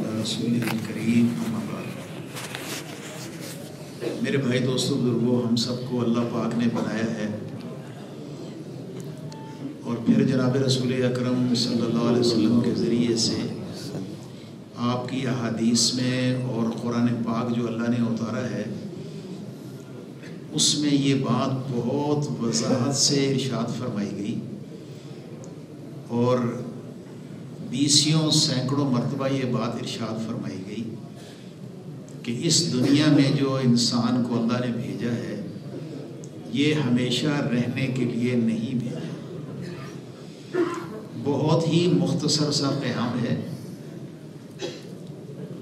علی رسول کریم اما بعد۔ میرے بھائی دوستوں بزرگوں، ہم سب کو اللہ پاک نے بنایا ہے اور پھر جناب رسول اکرم صلی اللہ علیہ وسلم کے ذریعے سے آپ کی احادیث میں اور قرآن پاک جو اللہ نے اتارا ہے اس میں یہ بات بہت وضاحت سے ارشاد فرمائی گئی اور بیسیوں سینکڑوں مرتبہ یہ بات ارشاد فرمائی گئی کہ اس دنیا میں جو انسان کو اللہ نے بھیجا ہے یہ ہمیشہ رہنے کے لیے نہیں بھیجا۔ بہت ہی مختصر سا پیغام ہے۔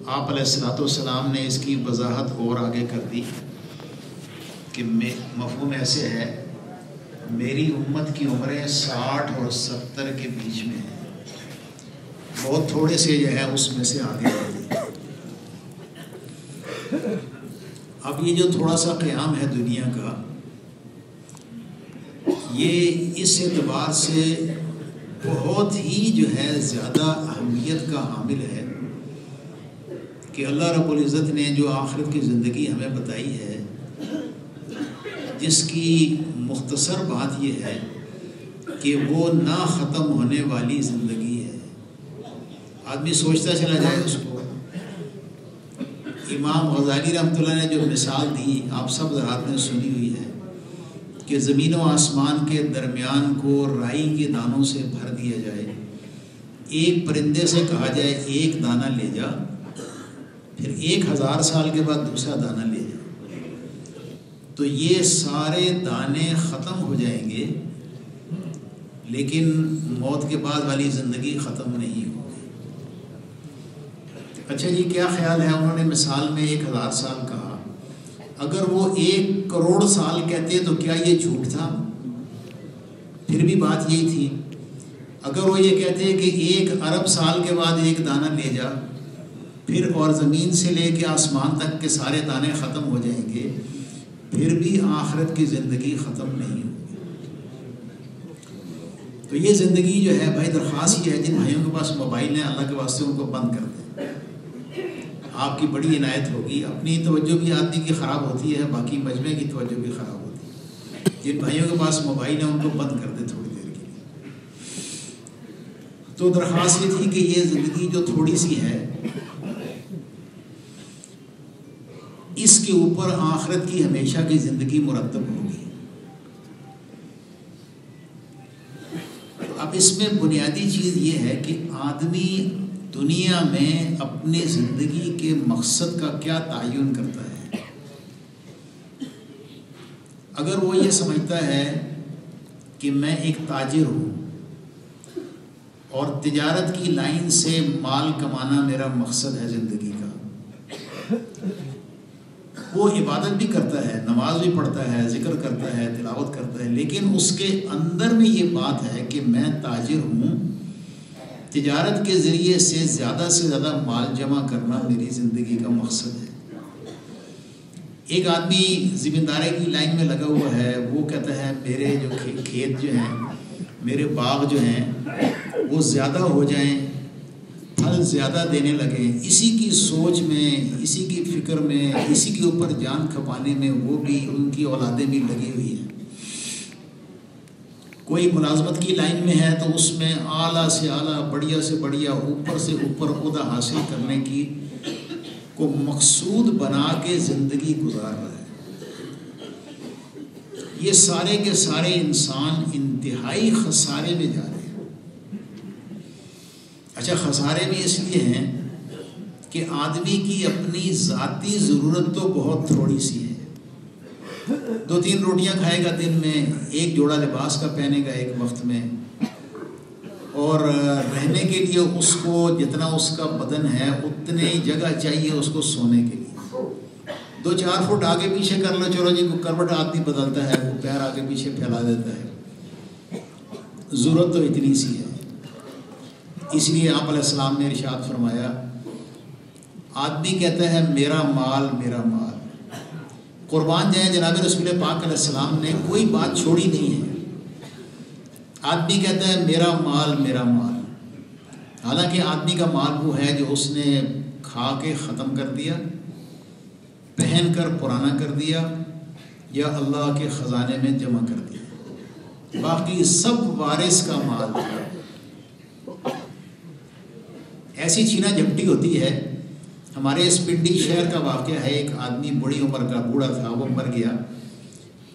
آپ علیہ السلام نے اس کی وضاحت اور آگے کر دی کہ مفہوم ایسے ہے، میری امت کی عمریں 60 اور 70 کے بیچ میں ہیں، بہت تھوڑے سے جو ہے اس میں سے آگے بڑھ گئی۔ اب یہ جو تھوڑا سا قیام ہے دنیا کا، یہ اس اعتبار سے بہت ہی جو ہے زیادہ اہمیت کا حامل ہے کہ اللہ رب العزت نے جو آخرت کی زندگی ہمیں بتائی ہے، جس کی مختصر بات یہ ہے کہ وہ نہ ختم ہونے والی زندگی ہے۔ آدمی سوچتا چلا جائے اس کو۔ امام غزالی رحمۃ اللہ نے جو مثال دی آپ سب حضرات نے سنی ہوئی ہے کہ زمین و آسمان کے درمیان کو رائی کے دانوں سے بھر دیا جائے، ایک پرندے سے کہا جائے ایک دانہ لے جا، پھر 1000 سال کے بعد دوسرا دانہ لے جا، تو یہ سارے دانے ختم ہو جائیں گے لیکن موت کے بعد والی زندگی ختم نہیں ہوگی۔ اچھا جی، کیا خیال ہے؟ انہوں نے مثال میں 1000 سال کہا، اگر وہ 1 کروڑ سال کہتے تو کیا یہ جھوٹ تھا؟ پھر بھی بات یہی تھی۔ اگر وہ یہ کہتے کہ 1 ارب سال کے بعد ایک دانہ لے جا، پھر اور زمین سے لے کے آسمان تک کے سارے دانے ختم ہو جائیں گے، پھر بھی آخرت کی زندگی ختم نہیں ہوگی۔ تو یہ زندگی جو ہے بھائی، درخواست یہ ہے جن بھائیوں کے پاس موبائل ہیں اللہ کے واسطے ان کو بند کر دیں، آپ کی بڑی عنایت ہوگی۔ اپنی توجہ بھی آدمی کی خراب ہوتی ہے، باقی مجمع کی توجہ بھی خراب ہوتی ہے۔ جن بھائیوں کے پاس موبائل ہیں ان کو بند کر دیں تھوڑی دیر کے لیے۔ تو درخواست یہ تھی کہ یہ زندگی جو تھوڑی سی ہے، اس کے اوپر آخرت کی ہمیشہ کی زندگی مرتب ہوگی۔ اب اس میں بنیادی چیز یہ ہے کہ آدمی دنیا میں اپنی زندگی کے مقصد کا کیا تعین کرتا ہے۔ اگر وہ یہ سمجھتا ہے کہ میں ایک تاجر ہوں اور تجارت کی لائن سے مال کمانا میرا مقصد ہے زندگی کا، وہ عبادت بھی کرتا ہے، نماز بھی پڑھتا ہے، ذکر کرتا ہے، تلاوت کرتا ہے، لیکن اس کے اندر میں یہ بات ہے کہ میں تاجر ہوں، تجارت کے ذریعے سے زیادہ مال جمع کرنا میری زندگی کا مقصد ہے۔ ایک آدمی زمینداری کی لائن میں لگا ہوا ہے، وہ کہتا ہے میرے جو کھیت جو ہیں، میرے باغ جو ہیں وہ زیادہ ہو جائیں، پھل زیادہ دینے لگیں، اسی کی سوچ میں، اسی کی فکر میں، اسی کے اوپر جان کھپانے میں وہ بھی، ان کی اولادیں بھی لگی ہوئی ہیں۔ کوئی ملازمت کی لائن میں ہے تو اس میں اعلیٰ سے اعلیٰ، بڑھیا سے بڑھیا، اوپر سے اوپر عہدہ حاصل کرنے کی کو مقصود بنا کے زندگی گزار رہا ہے۔ یہ سارے کے سارے انسان انتہائی خسارے میں جا رہے ہیں۔ اچھا، خسارے بھی اس لیے ہیں کہ آدمی کی اپنی ذاتی ضرورت تو بہت تھوڑی سی ہے۔ 2-3 روٹیاں کھائے گا دن میں، 1 جوڑا لباس کا پہنے گا ایک وقت میں، اور رہنے کے لیے اس کو جتنا اس کا بدن ہے اتنی جگہ چاہیے اس کو سونے کے لیے۔ 2-4 فٹ آگے پیچھے کر لو، چلو جی کروٹ آدمی بدلتا ہے، وہ پیر آگے پیچھے پھیلا دیتا ہے، ضرورت تو اتنی سی ہے۔ اس لیے آپ علیہ السلام نے ارشاد فرمایا، آدمی کہتا ہے میرا مال میرا مال، قربان جائیں جناب رسول پاک علیہ السلام نے کوئی بات چھوڑی نہیں ہے۔ آدمی کہتا ہے میرا مال میرا مال، حالانکہ آدمی کا مال وہ ہے جو اس نے کھا کے ختم کر دیا، پہن کر پرانا کر دیا، یا اللہ کے خزانے میں جمع کر دیا، باقی سب وارث کا مال تھا۔ ایسی چھینا جھپٹی ہوتی ہے۔ ہمارے اس پنڈی شہر کا واقعہ ہے، ایک آدمی بڑی عمر کا بوڑھا تھا، وہ مر گیا،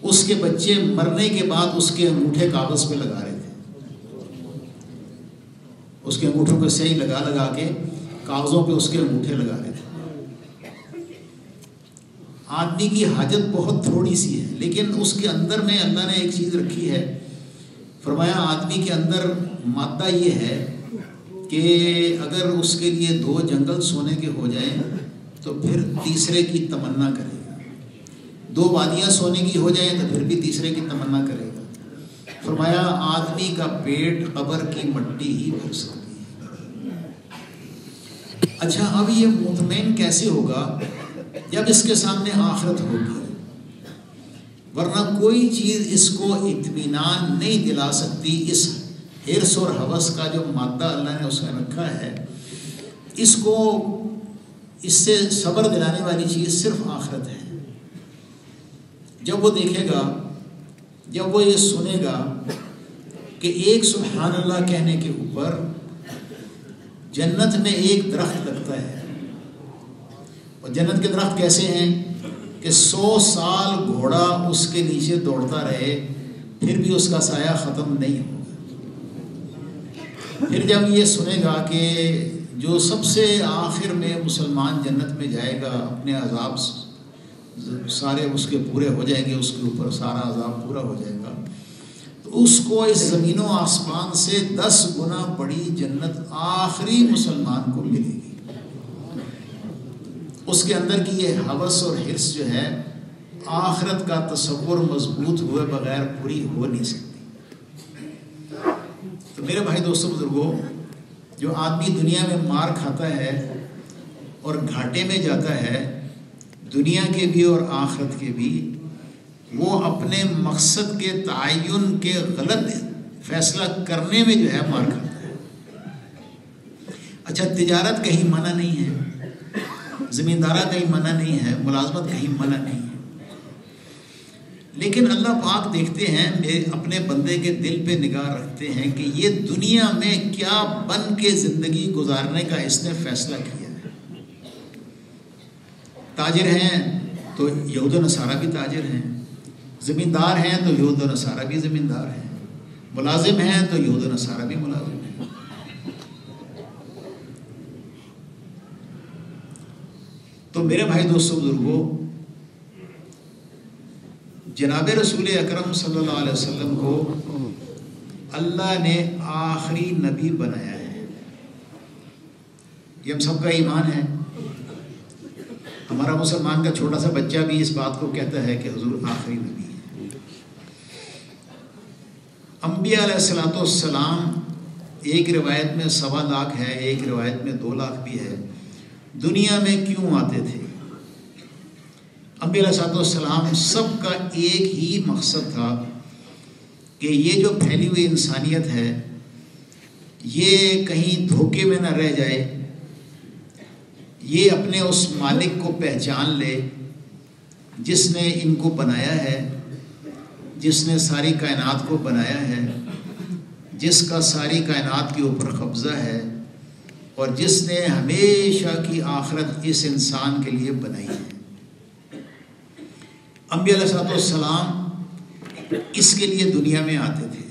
اس کے بچے مرنے کے بعد اس کے انگوٹھے کاغذ پہ لگا رہے تھے، اس کے انگوٹھوں پہ صحیح لگا لگا کے کاغذوں پہ اس کے انگوٹھے لگا رہے تھے۔ آدمی کی حاجت بہت تھوڑی سی ہے، لیکن اس کے اندر میں اللہ نے ایک چیز رکھی ہے، فرمایا آدمی کے اندر مادہ یہ ہے کہ اگر اس کے لیے 2 جنگل سونے کے ہو جائیں تو پھر تیسرے کی تمنا کرے گا، 2 وادیاں سونے کی ہو جائیں تو پھر بھی تیسرے کی تمنا کرے گا۔ فرمایا آدمی کا پیٹ قبر کی مٹی ہی بھر سکتی ہے۔ اچھا، اب یہ مطمئن کیسے ہوگا؟ جب اس کے سامنے آخرت ہوگی، ورنہ کوئی چیز اس کو اطمینان نہیں دلا سکتی۔ اس حرص اور ہوس کا جو مادہ اللہ نے اس میں رکھا ہے، اس کو اس سے صبر دلانے والی چیز صرف آخرت ہے۔ جب وہ دیکھے گا، جب وہ یہ سنے گا کہ ایک سبحان اللہ کہنے کے اوپر جنت میں ایک درخت لگتا ہے، اور جنت کے درخت کیسے ہیں کہ 100 سال گھوڑا اس کے نیچے دوڑتا رہے پھر بھی اس کا سایہ ختم نہیں ہوگا۔ پھر جب یہ سنے گا کہ جو سب سے آخر میں مسلمان جنت میں جائے گا، اپنے عذاب سارے اس کے پورے ہو جائیں گے، اس کے اوپر سارا عذاب پورا ہو جائے گا، تو اس کو اس زمین و آسمان سے 10 گنا بڑی جنت آخری مسلمان کو ملے گی۔ اس کے اندر کی یہ ہوس اور حرص جو ہے، آخرت کا تصور مضبوط ہوئے بغیر پوری ہو نہیں سکتی۔ تو میرے بھائی دوستوں بزرگوں، جو آدمی دنیا میں مار کھاتا ہے اور گھاٹے میں جاتا ہے، دنیا کے بھی اور آخرت کے بھی، وہ اپنے مقصد کے تعین کے غلط فیصلہ کرنے میں جو ہے مار کھاتا ہے۔ اچھا، تجارت کہیں منع نہیں ہے، زمیندارہ کہیں منع نہیں ہے، ملازمت کہیں منع نہیں ہے، لیکن اللہ پاک دیکھتے ہیں، اپنے بندے کے دل پہ نگاہ رکھتے ہیں کہ یہ دنیا میں کیا بن کے زندگی گزارنے کا اس نے فیصلہ کیا ہے۔ تاجر ہیں تو یہود و نصارہ بھی تاجر ہیں، زمیندار ہیں تو یہود و نصارہ بھی زمیندار ہیں، ملازم ہیں تو یہود و نصارہ بھی ملازم ہیں۔ تو میرے بھائی دوستوں بزرگوں، جناب رسول اکرم صلی اللہ علیہ وسلم کو اللہ نے آخری نبی بنایا ہے، یہ ہم سب کا ایمان ہے۔ ہمارا مسلمان کا چھوٹا سا بچہ بھی اس بات کو کہتا ہے کہ حضور آخری نبی ہے۔ انبیاء علیہ السلام ایک روایت میں 1.25 لاکھ ہے، ایک روایت میں 2 لاکھ بھی ہے، دنیا میں کیوں آتے تھے؟ انبیاء علیہ السلام سب کا ایک ہی مقصد تھا کہ یہ جو پھیلی ہوئی انسانیت ہے، یہ کہیں دھوکے میں نہ رہ جائے، یہ اپنے اس مالک کو پہچان لے جس نے ان کو بنایا ہے، جس نے ساری کائنات کو بنایا ہے، جس کا ساری کائنات کے اوپر قبضہ ہے، اور جس نے ہمیشہ کی آخرت اس انسان کے لیے بنائی ہے۔ انبیاء علیہ السلام اس کے لیے دنیا میں آتے تھے،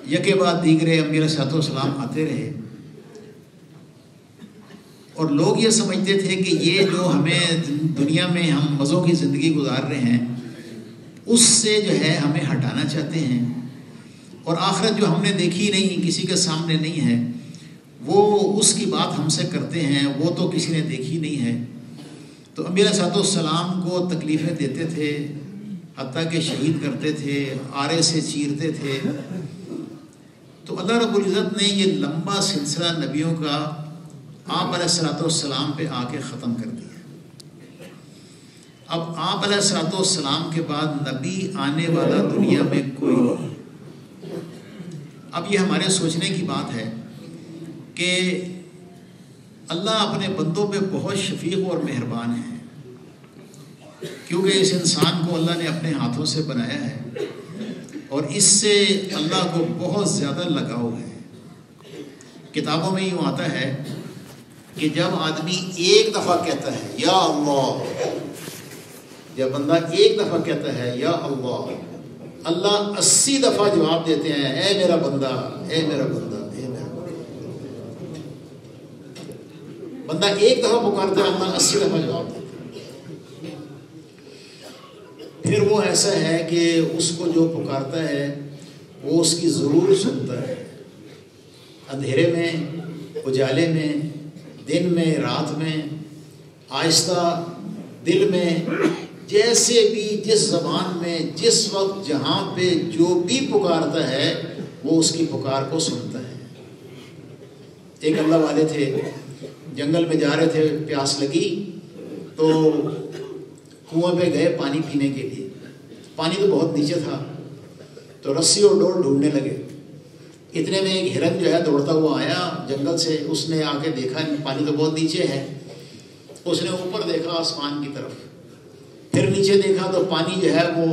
یکے بعد دیگرے انبیاء علیہ السلام آتے رہے، اور لوگ یہ سمجھتے تھے کہ یہ جو ہمیں دنیا میں ہم مزوں کی زندگی گزار رہے ہیں، اس سے جو ہے ہمیں ہٹانا چاہتے ہیں، اور آخرت جو ہم نے دیکھی نہیں، کسی کے سامنے نہیں ہے، وہ اس کی بات ہم سے کرتے ہیں، وہ تو کسی نے دیکھی نہیں ہے۔ تو انبیاء علیہ السلام کو تکلیفیں دیتے تھے، حتیٰ کہ شہید کرتے تھے، آرے سے چیرتے تھے۔ تو اللہ رب العزت نے یہ لمبا سلسلہ نبیوں کا آپ علیہ السلام پہ آ کے ختم کر دیا۔ اب آپ علیہ السلام کے بعد نبی آنے والا دنیا میں کوئی نہیں۔ اب یہ ہمارے سوچنے کی بات ہے کہ اللہ اپنے بندوں پہ بہت شفیق اور مہربان ہے، کیونکہ اس انسان کو اللہ نے اپنے ہاتھوں سے بنایا ہے اور اس سے اللہ کو بہت زیادہ لگاؤ ہے۔ کتابوں میں یوں آتا ہے کہ جب آدمی ایک دفعہ کہتا ہے یا اللہ، جب بندہ ایک دفعہ کہتا ہے یا اللہ، اللہ 80 دفعہ جواب دیتے ہیں، اے میرا بندہ، اے میرا بندہ، اے میرا بندہ۔ بندہ ایک دفعہ پکارتا ہے، اللہ 80 دفعہ جواب دیتے ہیں۔ پھر وہ ایسا ہے کہ اس کو جو پکارتا ہے وہ اس کی ضرور سنتا ہے، اندھیرے میں، اجالے میں، دن میں، رات میں، آہستہ، دل میں، جیسے بھی جس زبان میں جس وقت جہاں پہ جو بھی پکارتا ہے وہ اس کی پکار کو سنتا ہے۔ ایک اللہ والے تھے، جنگل میں جا رہے تھے، پیاس لگی تو کنویں پہ گئے پانی پینے کے لیے۔ پانی تو بہت نیچے تھا تو رسی اور ڈول ڈھونڈنے لگے۔ اتنے میں ایک ہرن جو ہے دوڑتا ہوا آیا جنگل سے، اس نے آ کے دیکھا پانی تو بہت نیچے ہے، اس نے اوپر دیکھا آسمان کی طرف، پھر نیچے دیکھا تو پانی جو ہے وہ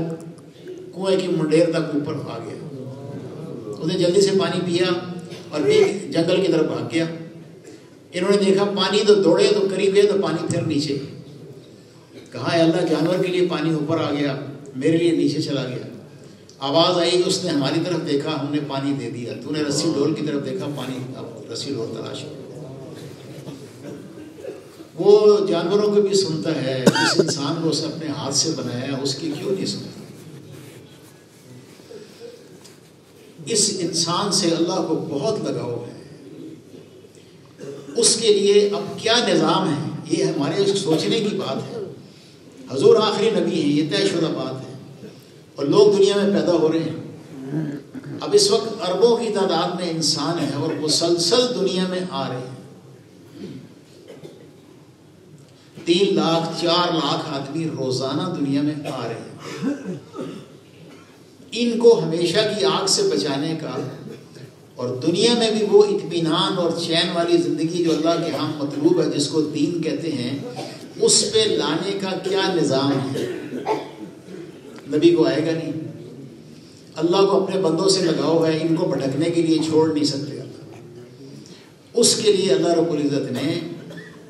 کنویں کی منڈیر تک اوپر آ گیا۔ اس نے جلدی سے پانی پیا اور پھر جنگل کی طرف بھاگ گیا۔ انہوں نے دیکھا پانی تو دوڑے تو قریب گئے تو پانی پھر نیچے۔ کہا اے اللہ، جانور کے لیے پانی اوپر آ گیا، میرے لیے نیچے چلا گیا۔ آواز آئی کہ اس نے ہماری طرف دیکھا، ہم نے پانی دے دیا، تو نے رسی ڈول کی طرف دیکھا، پانی، اب رسی ڈول تلاش۔ وہ جانوروں کو بھی سنتا ہے، اس انسان کو اس نے اپنے ہاتھ سے بنایا ہے، اس کی کیوں نہیں سنتا؟ اس انسان سے اللہ کو بہت لگاؤ ہے۔ اس کے لیے اب کیا نظام ہے، یہ ہمارے سوچنے کی بات ہے۔ حضور آخری نبی ہیں، یہ طے شدہ بات ہے، اور لوگ دنیا میں پیدا ہو رہے ہیں۔ اب اس وقت اربوں کی تعداد میں انسان ہے اور مسلسل دنیا میں آ رہے ہیں۔ 3 لاکھ 4 لاکھ آدمی روزانہ دنیا میں آ رہے ہیں۔ ان کو ہمیشہ کی آگ سے بچانے کا اور دنیا میں بھی وہ اطمینان اور چین والی زندگی جو اللہ کے ہاں مطلوب ہے، جس کو دین کہتے ہیں، اس پہ لانے کا کیا نظام ہے؟ نبی کو آئے گا نہیں۔ اللہ کو اپنے بندوں سے لگاؤ ہے، ان کو بھٹکنے کے لیے چھوڑ نہیں سکتے۔ اس کے لیے اللہ رب العزت نے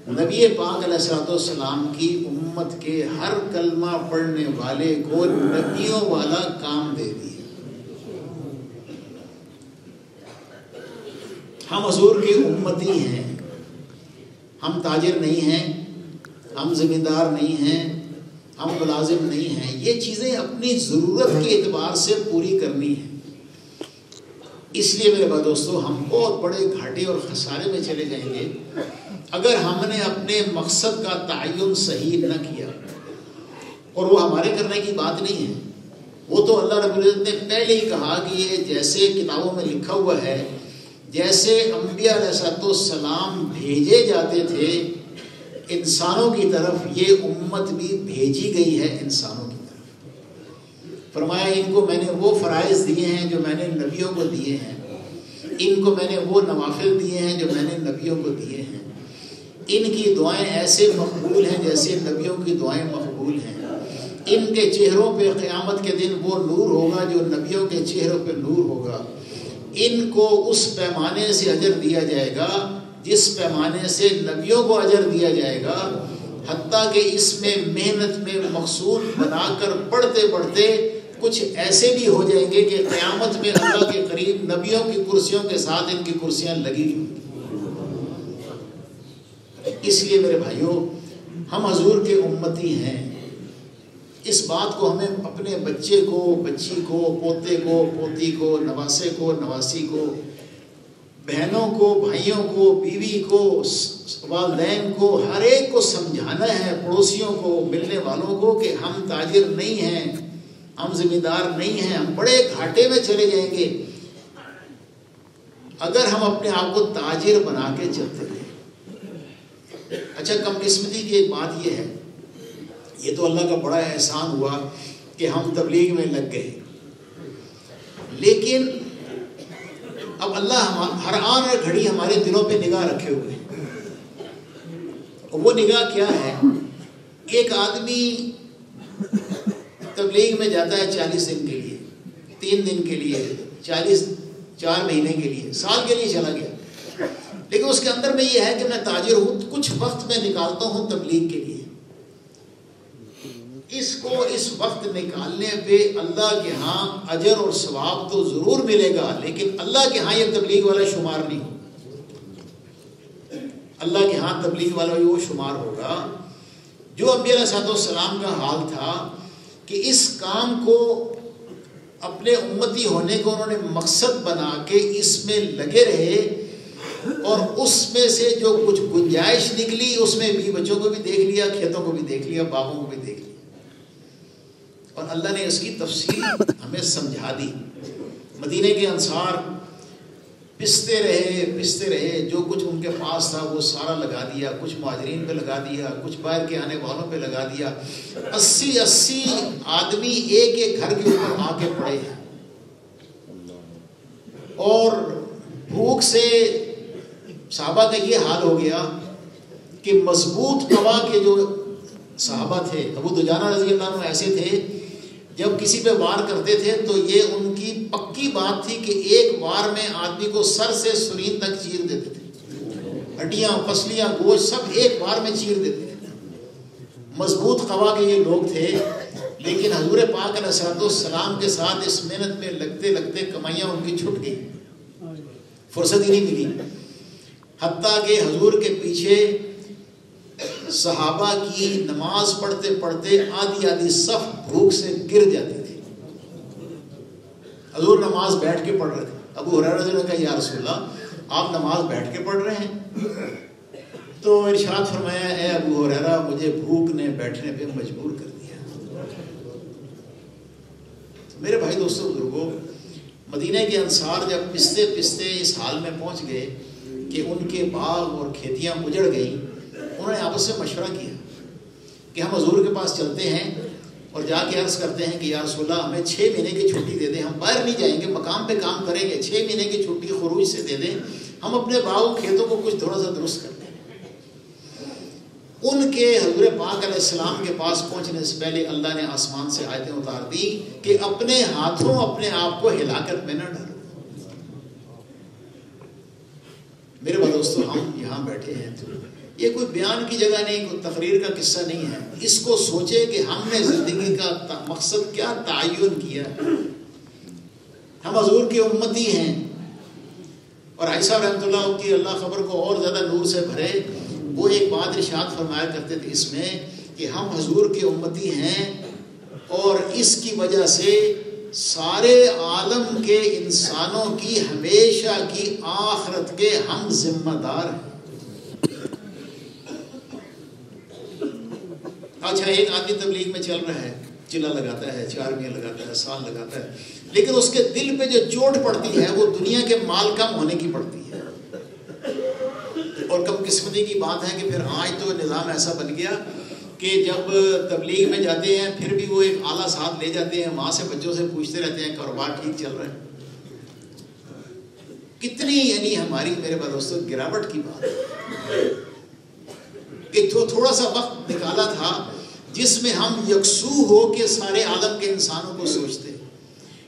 نبی پاک علیہ السلام کی امت کے ہر کلمہ پڑھنے والے کو نبیوں والا کام دے دیا۔ ہم حضور کی امتی ہیں، ہم تاجر نہیں ہیں، ہم زمیندار نہیں ہیں، ہم ملازم نہیں ہیں۔ یہ چیزیں اپنی ضرورت کے اعتبار سے پوری کرنی ہیں۔ اس لیے میرے بھائی دوستو، ہم بہت بڑے گھاٹے اور خسارے میں چلے جائیں گے اگر ہم نے اپنے مقصد کا تعین صحیح نہ کیا۔ اور وہ ہمارے کرنے کی بات نہیں ہے، وہ تو اللہ رب العزت نے پہلے ہی کہا کہ یہ جیسے کتابوں میں لکھا ہوا ہے، جیسے انبیاء علیہ السلام بھیجے جاتے تھے انسانوں کی طرف، یہ امت بھی بھیجی گئی ہے انسانوں کی طرف۔ فرمایا ان کو میں نے وہ فرائض دیے ہیں جو میں نے نبیوں کو دیے ہیں، ان کو میں نے وہ نوافل دیے ہیں جو میں نے نبیوں کو دیے ہیں، ان کی دعائیں ایسے مقبول ہیں جیسے نبیوں کی دعائیں مقبول ہیں، ان کے چہروں پہ قیامت کے دن وہ نور ہوگا جو نبیوں کے چہروں پہ نور ہوگا، ان کو اس پیمانے سے اجر دیا جائے گا جس پیمانے سے نبیوں کو اجر دیا جائے گا، حتیٰ کہ اس میں محنت میں مقصود بنا کر پڑھتے پڑھتے کچھ ایسے بھی ہو جائیں گے کہ قیامت میں اللہ کے قریب نبیوں کی کرسیوں کے ساتھ ان کی کرسیاں لگی ہوئی۔ اس لیے میرے بھائیوں، ہم حضور کے امتی ہیں۔ اس بات کو ہمیں اپنے بچے کو، بچی کو، پوتے کو، پوتی کو، نواسے کو، نواسی کو، بہنوں کو، بھائیوں کو، بیوی کو، والدین کو، ہر ایک کو سمجھانا ہے، پڑوسیوں کو، ملنے والوں کو، کہ ہم تاجر نہیں ہیں، ہم زمیندار نہیں ہیں، ہم بڑے گھاٹے میں چلے جائیں گے اگر ہم اپنے آپ کو تاجر بنا کے چلتے ہیں۔ اچھا، کم قسمتی کی ایک بات یہ ہے، یہ تو اللہ کا بڑا احسان ہوا کہ ہم تبلیغ میں لگ گئے، لیکن اب اللہ ہر آن ہر گھڑی ہمارے دلوں پہ نگاہ رکھے ہوئے ہیں۔ وہ نگاہ کیا ہے؟ ایک آدمی تبلیغ میں جاتا ہے 40 دن کے لیے، 3 دن کے لیے، 4 مہینے کے لیے، سال کے لیے چلا گیا، لیکن اس کے اندر میں یہ ہے کہ میں تاجر ہوں، کچھ وقت میں نکالتا ہوں تبلیغ کے لیے. اس کو اس وقت نکالنے پہ اللہ کے ہاں اجر اور ثواب تو ضرور ملے گا، لیکن اللہ کے ہاں یہ تبلیغ والا شمار نہیں ہوگا. اللہ کے ہاں تبلیغ والا وہ شمار ہوگا جو انبیاء علیہ السلام کا حال تھا کہ اس کام کو اپنے امتی ہونے کو انہوں نے مقصد بنا کے اس میں لگے رہے، اور اس میں سے جو کچھ گنجائش نکلی اس میں بھی بچوں کو بھی دیکھ لیا، کھیتوں کو بھی دیکھ لیا، باغوں کو بھی دیکھ لیا، اور اللہ نے اس کی تفصیل ہمیں سمجھا دی. مدینے کے انصار پستے رہے، جو کچھ ان کے پاس تھا وہ سارا لگا دیا، کچھ مہاجرین پہ لگا دیا، کچھ باہر کے آنے والوں پہ لگا دیا. 80 آدمی ایک گھر کے اوپر آ کے پڑے ہیں، اور بھوک سے صحابہ کا یہ حال ہو گیا کہ مضبوط قوا کے جو صحابہ تھے، ابو دجانہ رضی اللہ عنہ ایسے تھے، جب کسی پہ وار کرتے تھے تو یہ ان کی پکی بات تھی کہ ایک وار میں آدمی کو سر سے سرین تک چیر دیتے تھے، ہڈیاں، پسلیاں، گوشت سب ایک وار میں چیر دیتے تھے. مضبوط قوا کے یہ لوگ تھے، لیکن حضور پاک علیہ السلام کے ساتھ اس محنت میں لگتے لگتے کمائیاں ان کی چھٹ گئی، فرصت ہی نہیں ملی. حتیٰ کہ حضور کے پیچھے صحابہ کی نماز پڑھتے پڑھتے آدھی صف بھوک سے گر جاتی تھی. حضور نماز بیٹھ کے پڑھ رہے تھے. ابو ہریرہ رضی اللہ عنہ نے کہا یا رسول اللہ آپ نماز بیٹھ کے پڑھ رہے ہیں؟ تو ارشاد فرمایا اے ابو ہریرہ مجھے بھوک نے بیٹھنے پہ مجبور کر دیا. میرے بھائی دوستوں بزرگوں، مدینہ کے انصار جب پستے پستے اس حال میں پہنچ گئے کہ ان کے باغ اور کھیتیاں اجڑ گئیں، انہوں نے آپس سے مشورہ کیا کہ ہم حضور کے پاس چلتے ہیں اور جا کے عرض کرتے ہیں کہ یا رسول اللہ ہمیں 6 مہینے کی چھٹی دے دیں، ہم باہر نہیں جائیں گے، مقام پہ کام کریں گے، 6 مہینے کی چھٹی خروج سے دے دیں، ہم اپنے باغ کھیتوں کو کچھ تھوڑا سا درست کر دیں. ان کے حضور پاک علیہ السلام کے پاس پہنچنے سے پہلے اللہ نے آسمان سے آیتیں اتار دی کہ اپنے ہاتھوں اپنے آپ کو ہلاکت میں نہ ڈالو. میرے بھائی دوستو، ہم یہاں بیٹھے ہیں تو یہ کوئی بیان کی جگہ نہیں، کوئی تقریر کا قصہ نہیں ہے. اس کو سوچے کہ ہم نے زندگی کا مقصد کیا تعین کیا. ہم حضور کی امتی ہیں، اور عائشہ رحمۃ اللہ کی اللہ خبر کو اور زیادہ نور سے بھرے، وہ ایک بات ارشاد فرمایا کرتے تھے اس میں کہ ہم حضور کے امتی ہیں، اور اس کی وجہ سے سارے عالم کے انسانوں کی ہمیشہ کی آخرت کے ہم ذمہ دار ہیں. اچھا، ایک آدمی تبلیغ میں چل رہا ہے، چلا لگاتا ہے، 4 مہینے لگاتا ہے، سال لگاتا ہے، لیکن اس کے دل پہ جو چوٹ پڑتی ہے وہ دنیا کے مال کم ہونے کی پڑتی ہے. اور کم قسمتی کی بات ہے کہ پھر آج تو نظام ایسا بن گیا کہ جب تبلیغ میں جاتے ہیں پھر بھی وہ ایک آلہ ساتھ لے جاتے ہیں، وہاں سے بچوں سے پوچھتے رہتے ہیں کاروبار ٹھیک چل رہا ہے. کتنی یعنی ہماری میرے بھائی دوستوں گراوٹ کی بات ہے کہ تھوڑا سا وقت نکالا تھا جس میں ہم یکسو ہو کے سارے عالم کے انسانوں کو سوچتے.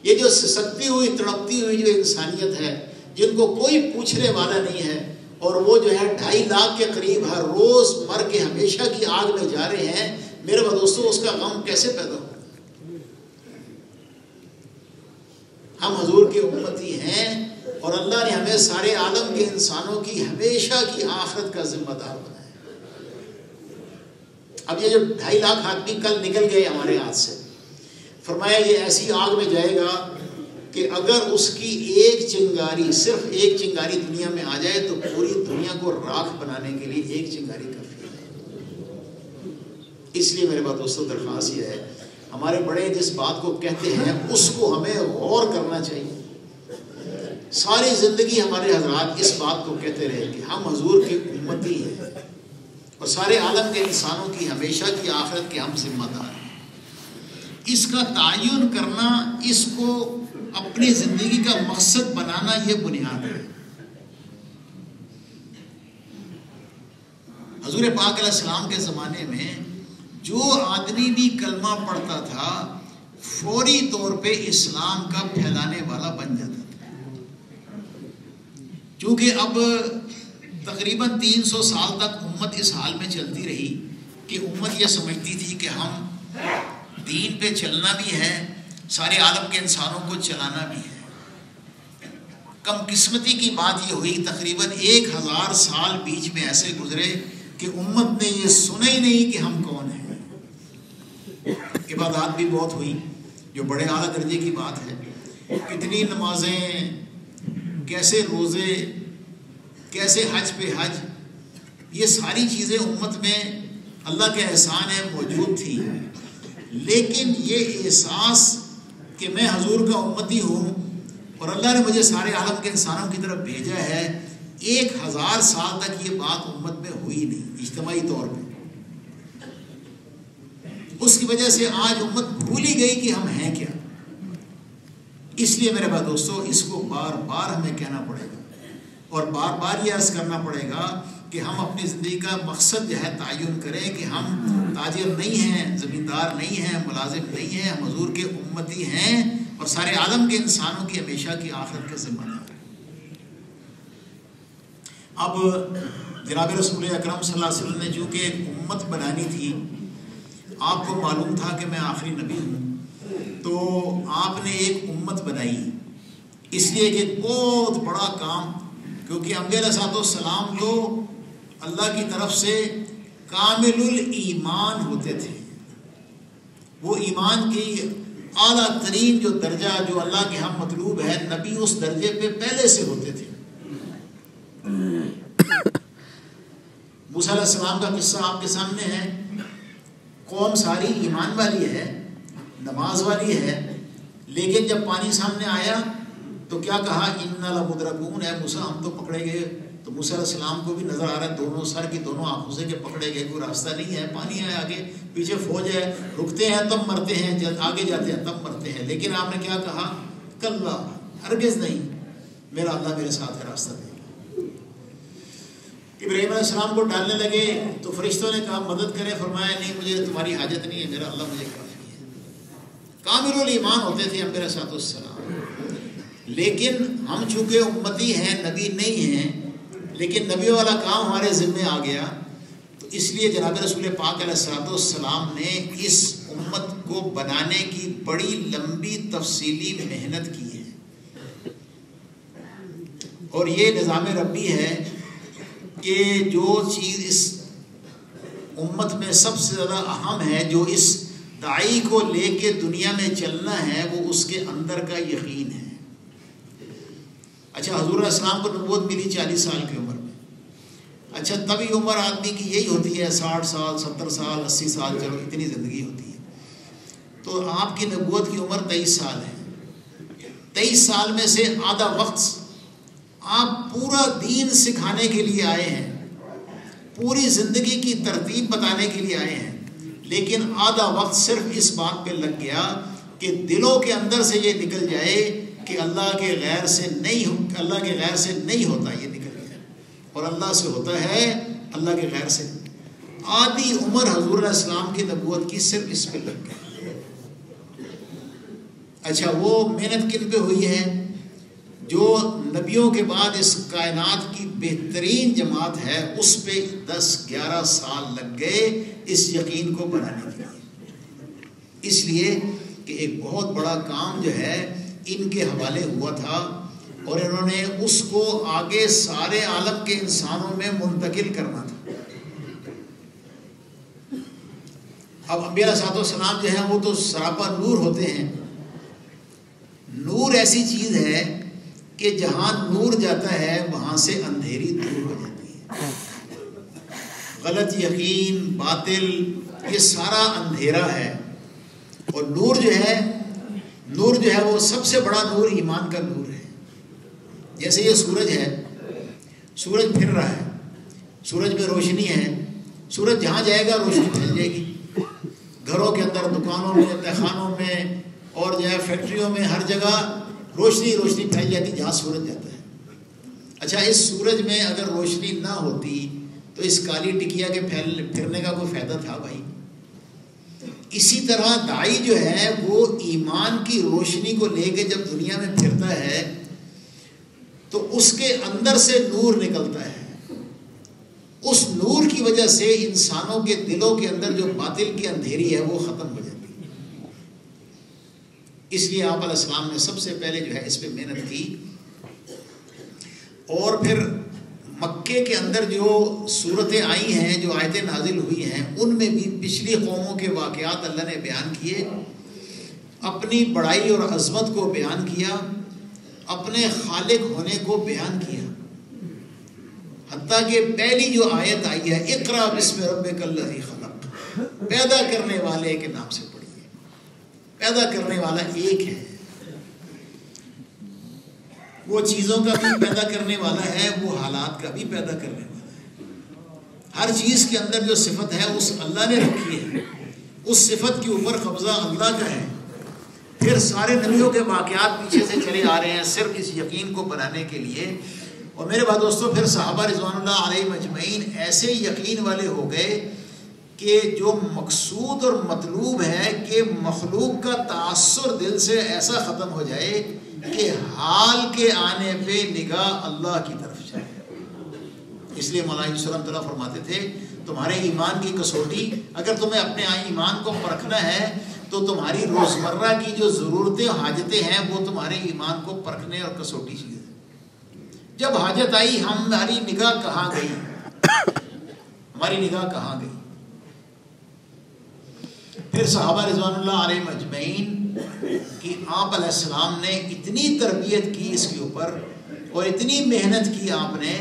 یہ جو سسکتی ہوئی تڑپتی ہوئی جو انسانیت ہے، جن کو کوئی پوچھنے والا نہیں ہے، اور وہ جو ہے 2.5 لاکھ کے قریب ہر روز مر کے ہمیشہ کی آگ میں جا رہے ہیں، میرے بھائی دوستوں اس کا غم کیسے پیدا ہو؟ ہم حضور کے امتی ہیں، اور اللہ نے ہمیں سارے عالم کے انسانوں کی ہمیشہ کی آخرت کا ذمہ دار بنایا. اب یہ جو 2.5 لاکھ آدمی کل نکل گئے ہمارے ہاتھ سے، فرمایا یہ ایسی آگ میں جائے گا کہ اگر اس کی ایک چنگاری، صرف ایک چنگاری دنیا میں آ جائے تو پوری دنیا کو راکھ بنانے کے لیے ایک چنگاری کافی ہے. اس لیے میرے بات دوستوں درخواست یہ ہے، ہمارے بڑے جس بات کو کہتے ہیں اس کو ہمیں غور کرنا چاہیے. ساری زندگی ہمارے حضرات اس بات کو کہتے رہے کہ ہم حضور کی امتی ہیں، اور سارے عالم کے انسانوں کی ہمیشہ کی آخرت کے ہم ذمہ دار ہیں. اس کا تعین کرنا، اس کو اپنی زندگی کا مقصد بنانا، یہ بنیاد ہے. حضور پاک علیہ السلام کے زمانے میں جو آدمی بھی کلمہ پڑھتا تھا فوری طور پہ اسلام کا پھیلانے والا بن جاتا تھا. چونکہ اب تقریباً 300 سال تک امت اس حال میں چلتی رہی کہ امت یہ سمجھتی تھی کہ ہم دین پہ چلنا بھی ہے، سارے عالم کے انسانوں کو چلانا بھی ہے. کم قسمتی کی بات یہ ہوئی تقریباً 1000 سال بیچ میں ایسے گزرے کہ امت نے یہ سنا ہی نہیں کہ ہم کون ہیں. عبادات بھی بہت ہوئی جو بڑے اعلیٰ درجے کی بات ہے، کتنی نمازیں، کیسے روزے، کیسے حج پہ حج، یہ ساری چیزیں امت میں اللہ کے احسان ہے موجود تھی. لیکن یہ احساس کہ میں حضور کا امتی ہوں اور اللہ نے مجھے سارے عالم کے انسانوں کی طرف بھیجا ہے، 1000 سال تک یہ بات امت میں ہوئی نہیں اجتماعی طور پہ. اس کی وجہ سے آج امت بھول ہی گئی کہ ہم ہیں کیا. اس لیے میرے بھائی دوستو، اس کو بار بار ہمیں کہنا پڑے گا اور بار بار یہ عرض کرنا پڑے گا کہ ہم اپنی زندگی کا مقصد جو ہے تعین کریں کہ ہم تاجر نہیں ہیں، زمیندار نہیں ہیں، ملازم نہیں ہیں، ہم حضور کے امتی ہیں اور سارے عالم کے انسانوں کی ہمیشہ کی آخرت کے ذمہ دار ہیں. اب جناب رسول اکرم صلی اللہ علیہ وسلم نے چونکہ ایک امت بنانی تھی، آپ کو معلوم تھا کہ میں آخری نبی ہوں، تو آپ نے ایک امت بنائی. اس لیے کہ ایک بہت بڑا کام، کیونکہ انبیاء علیہ السلام تو اللہ کی طرف سے کامل الایمان ہوتے تھے. وہ ایمان کی اعلیٰ ترین جو درجہ جو اللہ کے ہاں مطلوب ہے، نبی اس درجے پہ پہلے سے ہوتے تھے. موسیٰ علیہ السلام کا قصہ آپ کے سامنے ہے. قوم ساری ایمان والی ہے، نماز والی ہے، لیکن جب پانی سامنے آیا تو کیا کہا؟ اِنَّا لَمُدْرَكُونَ، اے موسیٰ ہم تو پکڑے گئے. تو موسیٰ علیہ السلام کو بھی نظر آ رہا ہے دونوں سر کی دونوں آنکھوں سے کہ پکڑے گئے، کوئی راستہ نہیں ہے، پانی ہے آگے، پیچھے فوج ہے، رکتے ہیں تب مرتے ہیں، آگے جاتے ہیں تب مرتے ہیں. لیکن آپ نے کیا کہا؟ کلا، ہرگز نہیں، میرا اللہ میرے ساتھ ہے، راستہ دے. ابراہیم علیہ السلام کو ڈالنے لگے تو فرشتوں نے کہا مدد کرے، فرمایا نہیں، مجھے تمہاری حاجت نہیں ہے، میرا اللہ مجھے کافی ہے. کامل الایمان ہوتے تھے انبیاء علیہ السلام. لیکن ہم چونکہ امتی ہیں، نبی نہیں ہیں، لیکن نبی والا کام ہمارے ذمے آ گیا، تو اس لیے جناب رسول پاک علیہ السلام نے اس امت کو بنانے کی بڑی لمبی تفصیلی محنت کی ہے. اور یہ نظام ربی ہے کہ جو چیز اس امت میں سب سے زیادہ اہم ہے، جو اس داعی کو لے کے دنیا میں چلنا ہے، وہ اس کے اندر کا یقین ہے. اچھا، حضور علیہ السلام کو نبوت ملی 40 سال کی عمر میں. اچھا، تبھی عمر آدمی کی یہی ہوتی ہے 60 سال 70 سال 80 سال، چلو اتنی زندگی ہوتی ہے. تو آپ کی نبوت کی عمر 23 سال ہے. 23 سال میں سے آدھا وقت آپ پورا دین سکھانے کے لیے آئے ہیں، پوری زندگی کی ترتیب بتانے کے لیے آئے ہیں، لیکن آدھا وقت صرف اس بات پہ لگ گیا کہ دلوں کے اندر سے یہ نکل جائے کہ اللہ کے غیر سے نہیں ہوتا. یہ نکل گیا، اور اللہ سے ہوتا ہے، اللہ کے غیر سے. آدھی عمر حضور علیہ السلام کی نبوت کی صرف اس پہ لگ گئی. اچھا، وہ محنت کن پہ ہوئی ہے؟ جو نبیوں کے بعد اس کائنات کی بہترین جماعت ہے، اس پہ 10-11 سال لگ گئے اس یقین کو بنانے کے لیے. اس لیے کہ ایک بہت بڑا کام جو ہے ان کے حوالے ہوا تھا، اور انہوں نے اس کو آگے سارے عالم کے انسانوں میں منتقل کرنا تھا. اب انبیاء علیہ السلام جو ہیں وہ تو سراپا نور ہوتے ہیں. نور ایسی چیز ہے کہ جہاں نور جاتا ہے وہاں سے اندھیری دور ہو جاتی ہے. غلط یقین، باطل، یہ سارا اندھیرا ہے. اور نور جو ہے وہ سب سے بڑا نور ایمان کا نور ہے. جیسے یہ سورج ہے، سورج پھر رہا ہے، سورج میں روشنی ہے، سورج جہاں جائے گا روشنی پھیل جائے گی. گھروں کے اندر، دکانوں میں، تہخانوں میں، اور جو ہے فیکٹریوں میں، ہر جگہ روشنی پھیل جاتی جہاں سورج جاتا ہے. اچھا، اس سورج میں اگر روشنی نہ ہوتی تو اس کالی ٹکیا کے پھرنے کا کوئی فائدہ تھا بھائی؟ اسی طرح داعی جو ہے وہ ایمان کی روشنی کو لے کے جب دنیا میں پھرتا ہے تو اس کے اندر سے نور نکلتا ہے. اس نور کی وجہ سے انسانوں کے دلوں کے اندر جو باطل کی اندھیری ہے وہ ختم ہو جاتی ہے. اس لیے آپ علیہ السلام نے سب سے پہلے جو ہے اس پہ محنت کی. اور پھر مکے کے اندر جو صورتیں آئی ہیں، جو آیتیں نازل ہوئی ہیں، ان میں بھی پچھلی قوموں کے واقعات اللہ نے بیان کیے، اپنی بڑائی اور عظمت کو بیان کیا، اپنے خالق ہونے کو بیان کیا. حتیٰ کہ پہلی جو آیت آئی ہے، اقرا بسم ربک الذی خلق، پیدا کرنے والے کے نام سے پڑھیے. پیدا کرنے والا ایک ہے، وہ چیزوں کا بھی پیدا کرنے والا ہے، وہ حالات کا بھی پیدا کرنے والا ہے. ہر چیز کے اندر جو صفت ہے اس اللہ نے رکھی ہے، اس صفت کے اوپر قبضہ اللہ کا ہے. پھر سارے نبیوں کے واقعات پیچھے سے چلے آ رہے ہیں صرف اس یقین کو بنانے کے لیے. اور میرے بھائی دوستوں، پھر صحابہ رضوان اللہ علیہ مجمعین ایسے یقین والے ہو گئے کہ جو مقصود اور مطلوب ہے کہ مخلوق کا تاثر دل سے ایسا ختم ہو جائے کہ حال کے آنے پہ نگاہ اللہ کی طرف جائے. اس لیے مولانا علیہ السلام تعالیٰ فرماتے تھے تمہارے ایمان کی کسوٹی، اگر تمہیں اپنے ایمان کو پرکھنا ہے تو تمہاری روزمرہ کی جو ضرورتیں حاجتیں ہیں وہ تمہارے ایمان کو پرکھنے اور کسوٹی چیز ہے. جب حاجت آئی ہماری نگاہ کہاں گئی؟ ہماری نگاہ کہاں گئی؟ پھر صحابہ رضوان اللہ علیہ مجمعین کہ آپ علیہ السلام نے اتنی تربیت کی اس کے اوپر اور اتنی محنت کی آپ نے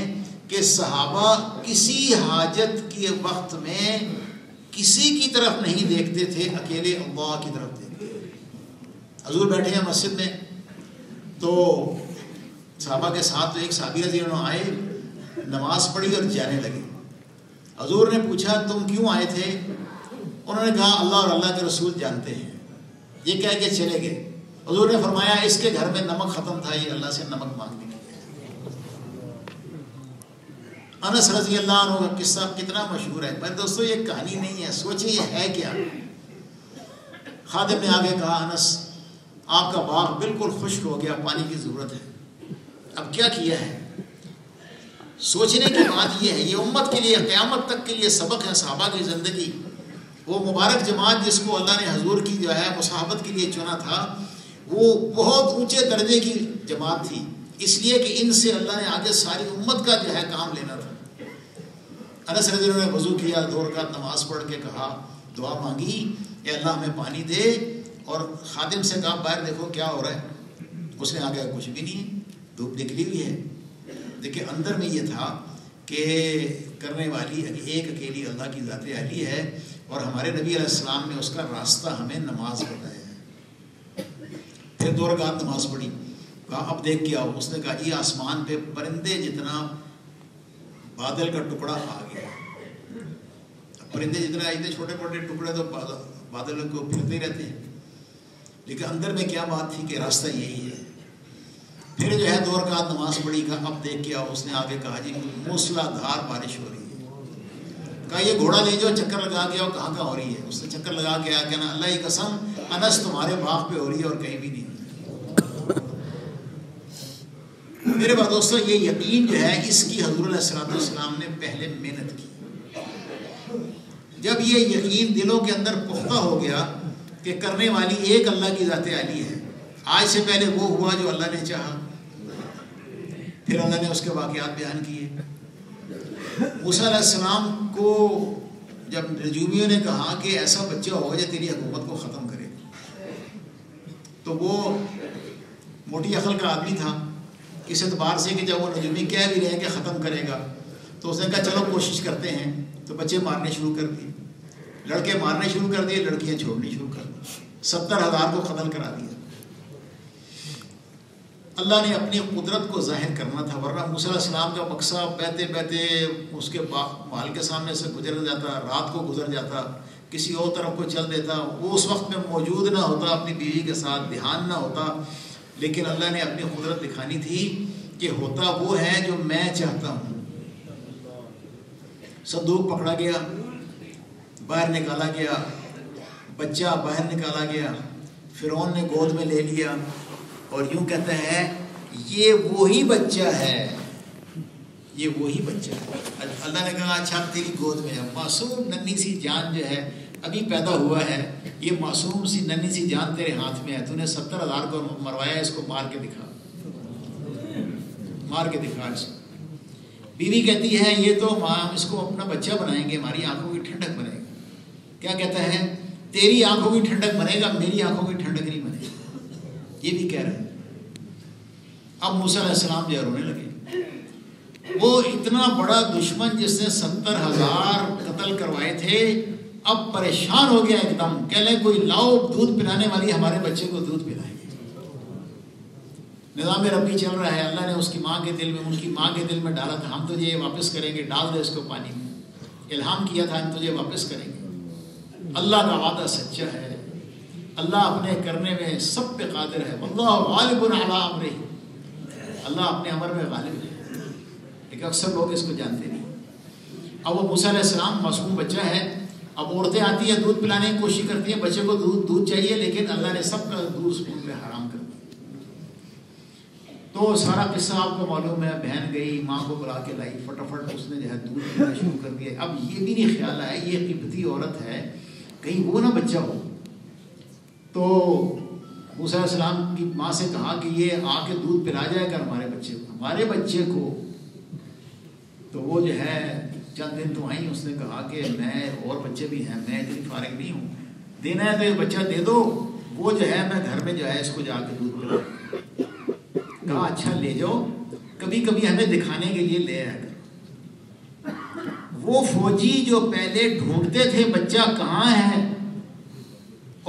کہ صحابہ کسی حاجت کے وقت میں کسی کی طرف نہیں دیکھتے تھے، اکیلے اللہ کی طرف دیکھتے تھے. حضور بیٹھے ہیں مسجد میں تو صحابہ کے ساتھ ایک صحابی رضی اللہ عنہ آئے، نماز پڑھی اور جانے لگے. حضور نے پوچھا تم کیوں آئے تھے؟ انہوں نے کہا اللہ اور اللہ کے رسول جانتے ہیں. یہ کہہ کے چلے گئے. حضور نے فرمایا اس کے گھر میں نمک ختم تھا، یہ اللہ سے نمک مانگنے کے لیے. انس رضی اللہ عنہ کا قصہ کتنا مشہور ہے. پر دوستو یہ کہانی نہیں ہے، سوچیں یہ ہے کیا. خادم نے آگے کہا انس آپ کا باغ بالکل خشک ہو گیا، پانی کی ضرورت ہے، اب کیا کیا ہے؟ سوچنے کی بات یہ ہے، یہ امت کے لیے قیامت تک کے لیے سبق ہے. صحابہ کی زندگی، وہ مبارک جماعت جس کو اللہ نے حضور کی جو ہے مصاحبت کے لیے چنا تھا، وہ بہت اونچے درجے کی جماعت تھی، اس لیے کہ ان سے اللہ نے آگے ساری امت کا جو ہے کام لینا تھا. انس رضی اللہ عنہ نے وضو کیا، 2 رکعت نماز پڑھ کے کہا، دعا مانگی اے اللہ ہمیں پانی دے، اور خادم سے کہا باہر دیکھو کیا ہو رہا ہے. اس نے آگے کچھ بھی نہیں ہے، دھوپ نکلی ہوئی ہے. دیکھیں اندر میں یہ تھا کہ کرنے والی ایک اکیلی اللہ کی ذات عالی ہے، اور ہمارے نبی علیہ السلام نے اس کا راستہ ہمیں نماز بتایا ہے. پھر 2 رکعت نماز پڑھی، کہا اب دیکھ کے آؤ. اس نے کہا جی آسمان پہ پرندے جتنا بادل کا ٹکڑا آ گیا. پرندے جتنا اتنے چھوٹے چھوٹے ٹکڑے تو بادل کو پھرتے رہتے ہیں، لیکن اندر میں کیا بات تھی کہ راستہ یہی ہے. پھر جو ہے 2 رکعت نماز پڑھی، کہا اب دیکھ کے آؤ. اس نے آگے کہا جی موسلا دھار بارش ہو رہی ہے. کہا یہ گھوڑا لے جاؤ چکر لگا کے آؤ، کہاں کہاں ہو رہی ہے. اس نے چکر لگا کے آ کے نا اللہ کی قسم انس تمہارے باغ پہ ہو رہی ہے اور کہیں بھی نہیں. میرے بھائی دوستو یہ یقین جو ہے اس کی حضور علیہ السلام نے پہلے محنت کی. جب یہ یقین دلوں کے اندر پختہ ہو گیا کہ کرنے والی ایک اللہ کی ذات عالی ہے، آج سے پہلے وہ ہوا جو اللہ نے چاہا. پھر اللہ نے اس کے واقعات بیان کیے. موسیٰ علیہ السلام کو جب نجومیوں نے کہا کہ ایسا بچہ ہوگا جو تیری حکومت کو ختم کرے، تو وہ موٹی عقل کا آدمی تھا اس اعتبار سے کہ جب وہ نجومی کہہ بھی رہے کہ ختم کرے گا، تو اس نے کہا چلو کوشش کرتے ہیں. تو بچے مارنے شروع کر دیے، لڑکے مارنے شروع کر دیے، لڑکیاں چھوڑنی شروع کر دی. 70,000 کو قتل کرا دیا. اللہ نے اپنی قدرت کو ظاہر کرنا تھا، ورنہ موسیٰ علیہ السلام کا بکسا بہتے بہتے اس کے محل کے سامنے سے گزر جاتا، رات کو گزر جاتا، کسی اور طرف کو چل دیتا. وہ اس وقت میں موجود نہ ہوتا، اپنی بیوی کے ساتھ دھیان نہ ہوتا. لیکن اللہ نے اپنی قدرت دکھانی تھی کہ ہوتا وہ ہے جو میں چاہتا ہوں. صندوق پکڑا گیا، باہر نکالا گیا، بچہ باہر نکالا گیا، فرعون نے گود میں لے لیا اور یوں کہتا ہے یہ وہی بچہ ہے، یہ وہی بچہ ہے۔ اللہ نے کہا اچھا تیری گود میں ہے، معصوم ننھی سی جان جو ہے ابھی پیدا ہوا ہے، یہ معصوم سی ننھی سی جان تیرے ہاتھ میں ہے، تو نے 70,000 کو مروایا، اس کو مار کے دکھا، مار کے دکھا اس کو۔ بیوی کہتی ہے یہ تو ہم اس کو اپنا بچہ بنائیں گے، ہماری آنکھوں کی ٹھنڈک بنے گا۔ کیا کہتا ہے؟ تیری آنکھوں کی ٹھنڈک بنے گا، میری آنکھوں کی ٹھنڈک نہیں بنے گا، یہ بھی کہہ رہے ہیں۔ اب موسیٰ علیہ السلام جو رونے لگے، وہ اتنا بڑا دشمن جس نے 70,000 قتل کروائے تھے اب پریشان ہو گیا ایک دم، کہہ لیں کوئی لاؤ دودھ پلانے والی ہمارے بچے کو دودھ پلائے گی۔ نظام ربی چل رہا ہے، اللہ نے اس کی ماں کے دل میں، ان کی ماں کے دل میں ڈالا تھا ہم تجھے واپس کریں گے، ڈال دے اس کو پانی میں، الہام کیا تھا ہم تجھے واپس کریں گے۔ اللہ کا وعدہ سچا ہے، اللہ اپنے کرنے میں سب پہ قادر ہے، واللہ غالب علی امرہ، اللہ اپنے امر میں غالب ہے، لیکن اکثر لوگ اس کو جانتے نہیں۔ اب وہ موسیٰ علیہ السلام معصوم بچہ ہے، اب عورتیں آتی ہیں دودھ پلانے کی کوشش کرتی ہیں، بچے کو دودھ چاہیے، لیکن اللہ نے سب کا دودھ اسپون پہ حرام کر دیا۔ تو سارا قصہ آپ کو معلوم ہے، بہن گئی ماں کو بلا کے لائی، فٹافٹ اس نے جو ہے دودھ پینا شروع کر دیا۔ اب یہ بھی نہیں خیال آیا یہ قبطی عورت ہے، کہیں وہ نہ بچہ ہو۔ تو موسیٰ علیہ السلام کی ماں سے کہا کہ یہ آ کے دودھ پلا جائے گا ہمارے بچے کو۔ تو وہ جو ہے چند دن تو آئی، اس نے کہا کہ میں اور بچے بھی ہیں، میں اتنی فارغ نہیں ہوں، دینا ہے تو یہ بچہ دے دو، وہ جو ہے میں گھر میں جو ہے اس کو جا کے دودھ پلا۔ کہا اچھا لے جاؤ، کبھی کبھی ہمیں دکھانے کے لیے لے آئے گا۔ وہ فوجی جو پہلے ڈھونڈتے تھے بچہ کہاں ہے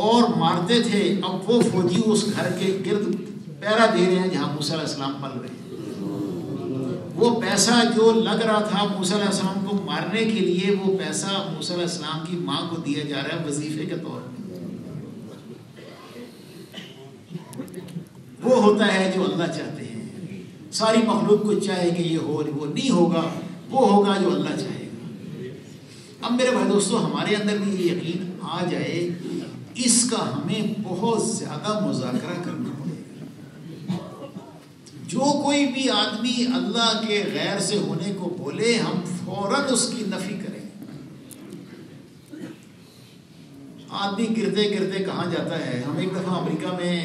اور مارتے تھے، اب وہ فوجی اس گھر کے گرد پہرا دے رہے ہیں جہاں موسیٰ علیہ السلام پل رہے ہیں۔ وہ پیسہ جو لگ رہا تھا موسیٰ علیہ السلام کو مارنے کے لیے، وہ پیسہ موسیٰ علیہ السلام کی ماں کو دیا جا رہا ہے وظیفے کے طور پر۔ وہ ہوتا ہے جو اللہ چاہتے ہیں، ساری مخلوق کو چاہے کہ یہ ہو، وہ نہیں ہوگا، وہ ہوگا جو اللہ چاہے گا۔ اب میرے بھائی دوستو، ہمارے اندر بھی یہ یقین آ جائے، اس کا ہمیں بہت زیادہ مذاکرہ کرنا پڑے گا۔ جو کوئی بھی آدمی اللہ کے غیر سے ہونے کو بولے، ہم فوراً اس کی نفی کریں۔ آدمی گرتے گرتے کہاں جاتا ہے۔ ہم ایک دفعہ امریکہ میں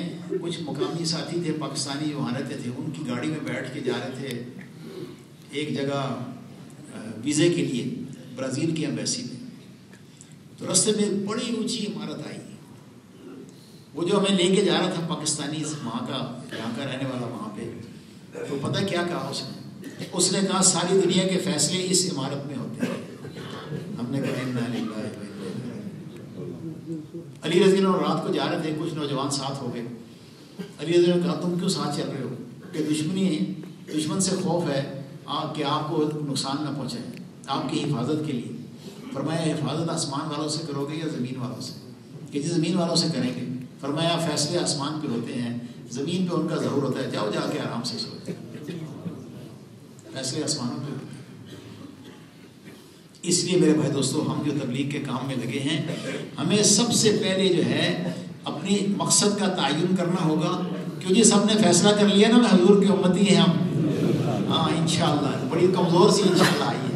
کچھ مقامی ساتھی تھے پاکستانی جو وہاں رہتے تھے، ان کی گاڑی میں بیٹھ کے جا رہے تھے ایک جگہ ویزے کے لیے، برازیل کی ایمبیسی میں۔ تو رستے میں ایک بڑی اونچی عمارت آئی، وہ جو ہمیں لے کے جا رہا تھا پاکستانی، وہاں کا جہاں کا رہنے والا، وہاں پہ تو پتہ کیا کہا اس نے کہا ساری دنیا کے فیصلے اس عمارت میں ہوتے ہیں۔ ہم نے کہا انا للہ و انا علی رضی اللہ رات کو جا رہے تھے، کچھ نوجوان ساتھ ہو گئے۔ علی رضی اللہ نے کہا تم کیوں ساتھ چل رہے ہو؟ کہ دشمنی ہے، دشمن سے خوف ہے کہ آپ کو نقصان نہ پہنچائے، آپ کی حفاظت کے لیے۔ فرمایا حفاظت آسمان والوں سے کرو گے یا زمین والوں سے؟ کہ جی زمین والوں سے کریں گے۔ فرمایا فیصلے آسمان پہ ہوتے ہیں، زمین پہ ان کا ضرور ہوتا ہے، جاؤ جا کے آرام سے سو، فیصلے آسمانوں پہ ہوتے ہیں۔ اس لیے میرے بھائی دوستو، ہم جو تبلیغ کے کام میں لگے ہیں، ہمیں سب سے پہلے جو ہے اپنی مقصد کا تعین کرنا ہوگا۔ کیوں جی سب نے فیصلہ کر لیا نا میں حضور کے امتی ہیں ہم، ہاں انشاءاللہ، بڑی کمزور سی انشاءاللہ آئی ہے۔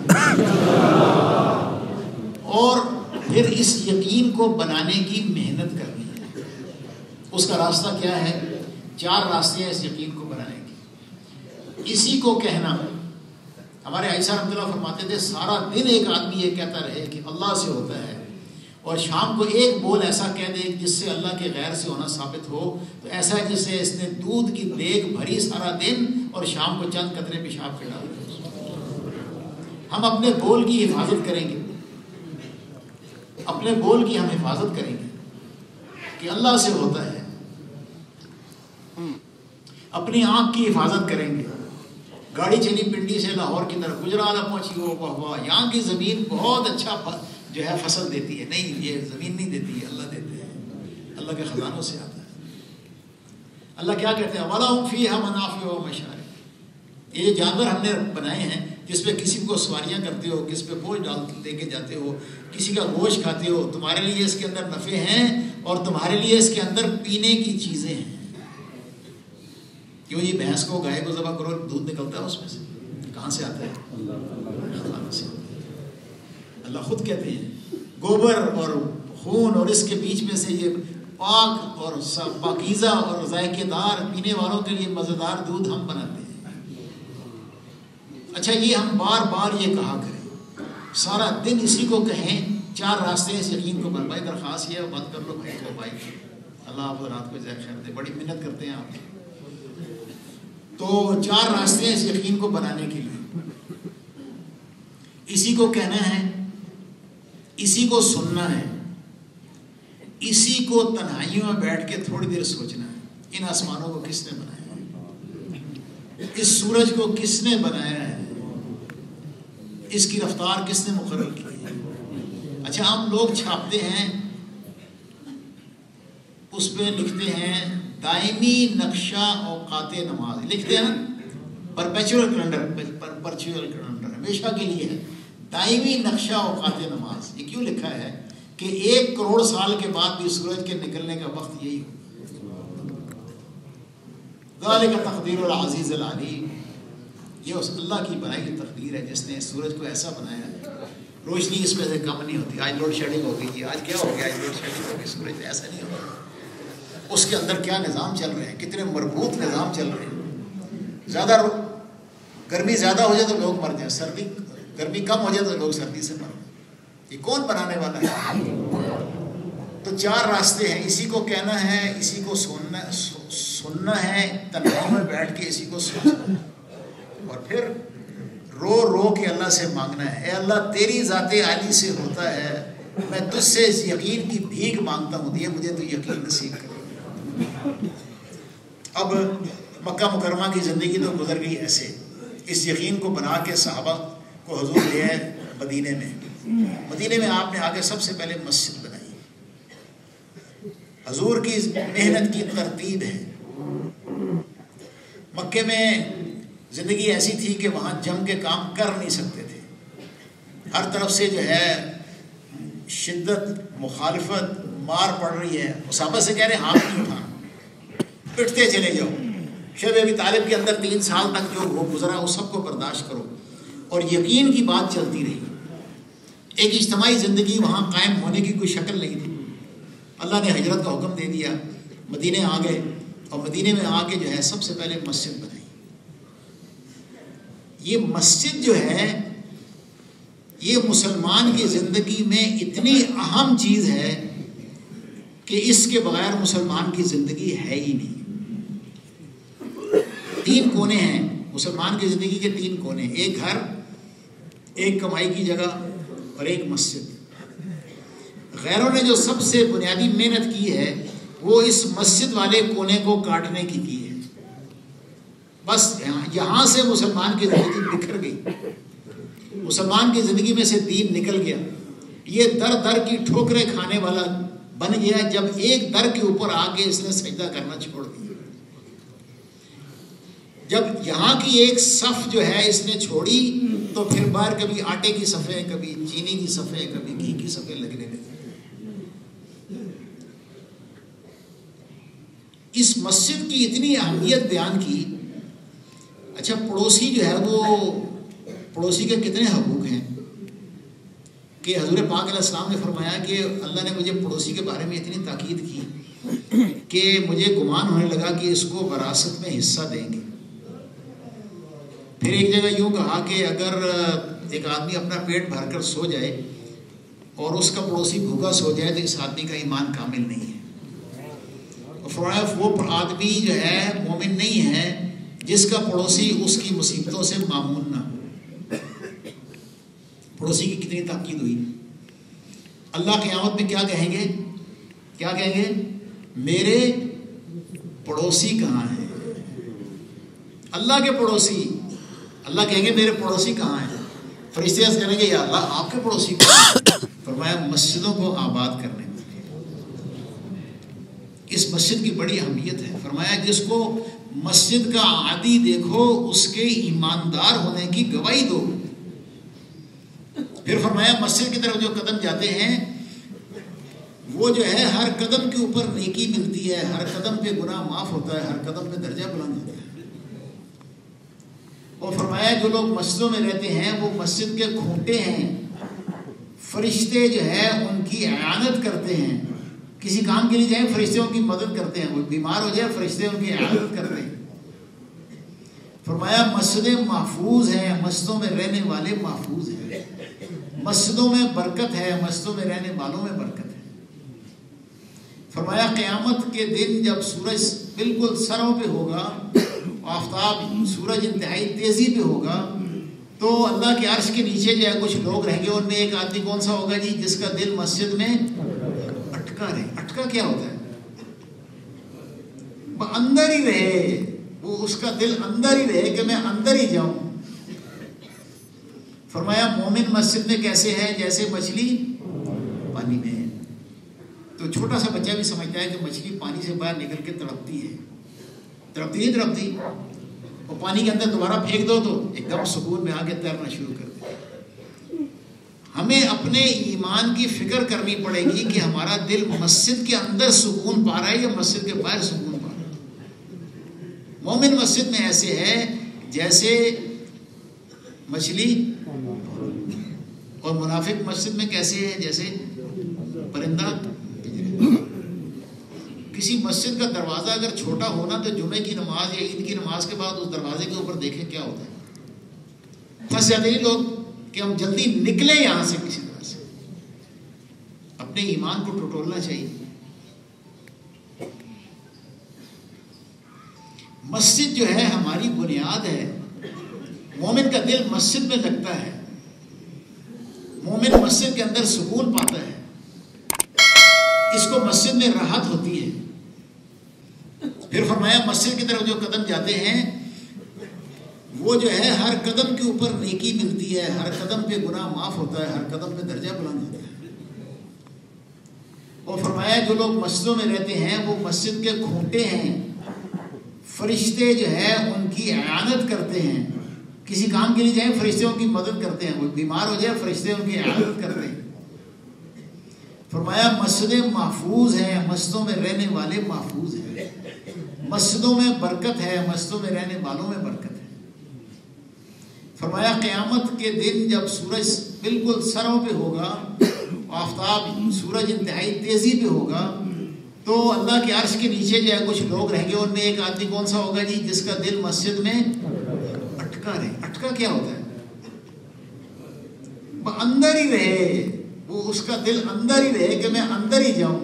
اور پھر اس یقین کو بنانے کی محنت کرنی ہے۔ اس کا راستہ کیا ہے؟ 4 راستے ہیں اس یقین کو بنانے کی۔ اسی کو کہنا، ہمارے عائشہ رحمۃ اللہ فرماتے تھے سارا دن ایک آدمی یہ کہتا رہے کہ اللہ سے ہوتا ہے، اور شام کو ایک بول ایسا کہہ دے جس سے اللہ کے غیر سے ہونا ثابت ہو، تو ایسا ہے جسے اس نے دودھ کی دیگ بھری سارا دن اور شام کو چند قطرے پیشاب کے ڈال دے۔ ہم اپنے بول کی حفاظت کریں گے، اپنے بول کی ہم حفاظت کریں گے کہ اللہ سے ہوتا ہے۔ اپنی آنکھ کی حفاظت کریں گے۔ گاڑی چلی پنڈی سے لاہور کی طرف، گجرالہ پہنچی، وہ واہ یہاں کی زمین بہت اچھا جو ہے فصل دیتی ہے۔ نہیں، یہ زمین نہیں دیتی ہے، اللہ دیتے ہیں، اللہ کے خزانوں سے آتا ہے۔ اللہ کیا کہتے ہیں؟ وَلَهُمْ فِيهَا مَنَافِعُ وَمَشَارِبُ۔ یہ جو جانور ہم نے بنائے ہیں، جس پہ کسی کو سواریاں کرتے ہو، کس پہ بوجھ لے کے جاتے ہو، کسی کا گوشت کھاتے ہو، تمہارے لیے اس کے اندر نفع ہیں اور تمہارے لیے اس کے اندر پینے کی چیزیں ہیں۔ کیوں جی بھینس کو گائے کو ذبح کرو، دودھ نکلتا ہے اس میں سے، کہاں سے آتا ہے؟ اللہ سے۔ اللہ خود کہتے ہیں گوبر اور خون اور اس کے بیچ میں سے یہ پاک اور پاکیزہ اور ذائقے دار پینے والوں کے لیے مزیدار دودھ ہم بناتے ہیں۔ اچھا یہ ہم بار بار یہ کہا کریں، سارا دن اسی کو کہیں، 4 راستے اس یقین کو بھائی درخواست یہ ہے بند کر لو بھائی کو، بھائی اللہ آپ رات کو جزائے خیر دے، بڑی محنت کرتے ہیں آپ۔ تو 4 راستے ہیں اس یقین کو بنانے کے لیے، اسی کو کہنا ہے، اسی کو سننا ہے، اسی کو تنہائیوں میں بیٹھ کے تھوڑی دیر سوچنا ہے۔ ان آسمانوں کو کس نے بنایا ہے؟ اس سورج کو کس نے بنایا ہے؟ اس کی رفتار کس نے مقرر کی ہے؟ اچھا ہم لوگ چھاپتے ہیں، اس پہ لکھتے ہیں دائمی نقشہ اوقات نماز، لکھتے ہیں پرپیچول کیلنڈر، ہمیشہ کے لیے ہے دائمی نقشہ اوقات نماز۔ یہ کیوں لکھا ہے کہ 1 کروڑ سال کے بعد بھی سورج کے نکلنے کا وقت یہی ہو۔ ذالک تقدیر العزیز العلیم، یہ اس اللہ کی بنائی ہوئی تقدیر ہے جس نے سورج کو ایسا بنایا ہے، روشنی اس میں سے کم نہیں ہوتی۔ آج لوڈ شیڈنگ ہو گئی جی، آج کیا ہو گیا، آج لوڈ شیڈنگ ہو گئی، سورج میں ایسا نہیں ہوتا۔ اس کے اندر کیا نظام چل رہے ہیں، کتنے مربوط نظام چل رہے ہیں۔ زیادہ گرمی زیادہ ہو جائے تو لوگ مر جائیں، گرمی کم ہو جائے تو لوگ سردی سے مر جائیں۔ یہ کون بنانے والا ہے؟ تو 4 راستے ہیں، اسی کو کہنا ہے، اسی کو سننا ہے، تنہائی میں بیٹھ کے اسی کو سوچنا ہے، اور پھر رو رو کے اللہ سے مانگنا ہے۔ اے اللہ تیری ذات عالی سے ہوتا ہے، میں تجھ سے اس یقین کی بھیک مانگتا ہوں، دیے مجھے تو یقین نصیب کر۔ اب مکہ مکرمہ کی زندگی تو گزر گئی ایسے، اس یقین کو بنا کے صحابہ کو حضور لے آئے مدینے میں آپ نے آگے سب سے پہلے مسجد بنائی۔ حضور کی محنت کی ترتیب ہے۔ مکے میں زندگی ایسی تھی کہ وہاں جم کے کام کر نہیں سکتے تھے، ہر طرف سے جو ہے شدت، مخالفت، مار پڑ رہی ہے۔ صحابہ سے کہہ رہے ہاتھ نہیں اٹھانا، پٹتے چلے جاؤ۔ شیخ ابی طالب کے اندر 3 سال تک جو وہ گزرا وہ سب کو برداشت کرو، اور یقین کی بات چلتی رہی۔ ایک اجتماعی زندگی وہاں قائم ہونے کی کوئی شکل نہیں تھی۔ اللہ نے ہجرت کا حکم دے دیا، مدینے آ گئے، اور مدینے میں آ کے جو ہے سب سے پہلے مسجد بنائی۔ یہ مسجد جو ہے یہ مسلمان کی زندگی میں اتنی اہم چیز ہے کہ اس کے بغیر مسلمان کی زندگی ہے ہی نہیں۔ 3 کونے ہیں مسلمان کی زندگی کے، 3 کونے، ایک گھر، ایک کمائی کی جگہ، اور ایک مسجد۔ غیروں نے جو سب سے بنیادی محنت کی ہے وہ اس مسجد والے کونے کو کاٹنے کی ہے۔ بس یہاں سے مسلمان کی زندگی بکھر گئی، مسلمان کی زندگی میں سے دین نکل گیا، یہ در در کی ٹھوکریں کھانے والا بن گیا جب ایک در کے اوپر آ کے اس نے سجدہ کرنا چھوڑ دیا۔ جب یہاں کی ایک صف جو ہے اس نے چھوڑی تو پھر باہر کبھی آٹے کی صفیں، کبھی چینی کی صفیں، کبھی گھی کی صفیں لگنے لگی۔ اس مسجد کی اتنی اہمیت بیان کی۔ اچھا پڑوسی جو ہے وہ، پڑوسی کے کتنے حقوق ہیں کہ حضور پاک علیہ السلام نے فرمایا کہ اللہ نے مجھے پڑوسی کے بارے میں اتنی تاکید کی کہ مجھے گمان ہونے لگا کہ اس کو وراثت میں حصہ دیں گے۔ پھر ایک جگہ یوں کہا کہ اگر ایک آدمی اپنا پیٹ بھر کر سو جائے اور اس کا پڑوسی بھوکا سو جائے تو اس آدمی کا ایمان کامل نہیں ہے۔ فرمایا وہ آدمی جو ہے مومن نہیں ہے جس کا پڑوسی اس کی مصیبتوں سے معمون نہ ہو۔ پڑوسی کی کتنی تاکید ہوئی۔ اللہ قیامت میں کیا کہیں گے؟ کیا کہیں گے؟ میرے پڑوسی کہاں ہیں؟ اللہ کے پڑوسی، اللہ کہیں گے میرے پڑوسی کہاں ہیں؟ فرشتے عرض کریں گے یا اللہ آپ کے پڑوسی کہاں ہیں؟ فرمایا مسجدوں کو آباد کرنے میں۔ اس مسجد کی بڑی اہمیت ہے۔ فرمایا جس کو مسجد کا عادی دیکھو، اس کے ایماندار ہونے کی گواہی دو۔ پھر فرمایا مسجد کی طرف جو قدم جاتے ہیں وہ جو ہے ہر قدم کے اوپر نیکی ملتی ہے، ہر قدم پہ گناہ معاف ہوتا ہے، ہر قدم پہ درجہ بلند ہوتا ہے۔ اور فرمایا جو لوگ مسجدوں میں رہتے ہیں وہ مسجد کے کھوٹے ہیں، فرشتے جو ہے ان کی اعانت کرتے ہیں، کسی کام کے لیے جائیں فرشتے ان کی مدد کرتے ہیں، وہ بیمار ہو جائے فرشتے ان کی اعانت کرتے ہیں۔ فرمایا مسجدیں محفوظ ہیں، مسجدوں میں رہنے والے محفوظ ہیں، مسجدوں میں برکت ہے، مسجدوں میں رہنے والوں میں برکت ہے۔ فرمایا قیامت کے دن جب سورج بالکل سروں پہ ہوگا، آفتاب سورج انتہائی تیزی پہ ہوگا، تو اللہ کے عرش کے نیچے جو ہے کچھ لوگ رہیں گے، ان میں ایک آدمی کون سا ہوگا جی؟ جس کا دل مسجد میں اٹکا رہے۔ اٹکا کیا ہوتا ہے؟ وہ اندر ہی رہے، وہ اس کا دل اندر ہی رہے کہ میں اندر ہی جاؤں۔ فرمایا مومن مسجد میں کیسے ہے؟ جیسے مچھلی پانی میں ہے۔ تو چھوٹا سا بچہ بھی سمجھتا ہے کہ مچھلی پانی سے باہر نکل کے تڑپتی ہے، تڑپتی نہیں تڑپتی، اور پانی کے اندر دوبارہ پھینک دو تو ایک دم سکون میں آ کے تیرنا شروع کر دے۔ ہمیں اپنے ایمان کی فکر کرنی پڑے گی کہ ہمارا دل مسجد کے اندر سکون پا رہا ہے یا مسجد کے باہر سکون پا رہا ہے۔ مومن مسجد میں ایسے ہے جیسے مچھلی، اور منافق مسجد میں کیسے ہے؟ جیسے پرندہ۔ کسی مسجد کا دروازہ اگر چھوٹا ہونا تو جمعے کی نماز یا عید کی نماز کے بعد اس دروازے کے اوپر دیکھیں کیا ہوتا ہے۔ پھنس جاتے ہیں لوگ کہ ہم جلدی نکلیں یہاں سے کسی طرح سے۔ اپنے ایمان کو ٹٹولنا چاہیے۔ مسجد جو ہے ہماری بنیاد ہے۔ مومن کا دل مسجد میں لگتا ہے، مومن مسجد کے اندر سکون پاتا ہے، اس کو مسجد میں راحت ہوتی ہے۔ پھر فرمایا مسجد کی طرف جو قدم جاتے ہیں وہ جو ہے ہر قدم کے اوپر نیکی ملتی ہے، ہر قدم پہ گناہ معاف ہوتا ہے، ہر قدم پہ درجہ بلند ہوتا ہے۔ اور فرمایا جو لوگ مسجدوں میں رہتے ہیں وہ مسجد کے کھوٹے ہیں، فرشتے جو ہے ان کی اعانت کرتے ہیں، کسی کام کے لیے جائیں فرشتے ان کی مدد کرتے ہیں، وہ بیمار ہو جائے فرشتے ان کی اعانت کرتے ہیں۔ فرمایا مسجدیں محفوظ ہیں، مسجدوں میں رہنے والے محفوظ ہیں، مسجدوں میں برکت ہے، مسجدوں میں رہنے والوں میں برکت ہے۔ فرمایا قیامت کے دن جب سورج بالکل سروں پہ ہوگا، آفتاب سورج انتہائی تیزی پہ ہوگا، تو اللہ کے عرش کے نیچے جو ہے کچھ لوگ رہیں گے، ان میں ایک آدمی کون سا ہوگا جی؟ جس کا دل مسجد میں اٹکا رہے۔ اٹکا کیا ہوتا ہے؟ وہ اندر ہی رہے، وہ اس کا دل اندر ہی رہے کہ میں اندر ہی جاؤں۔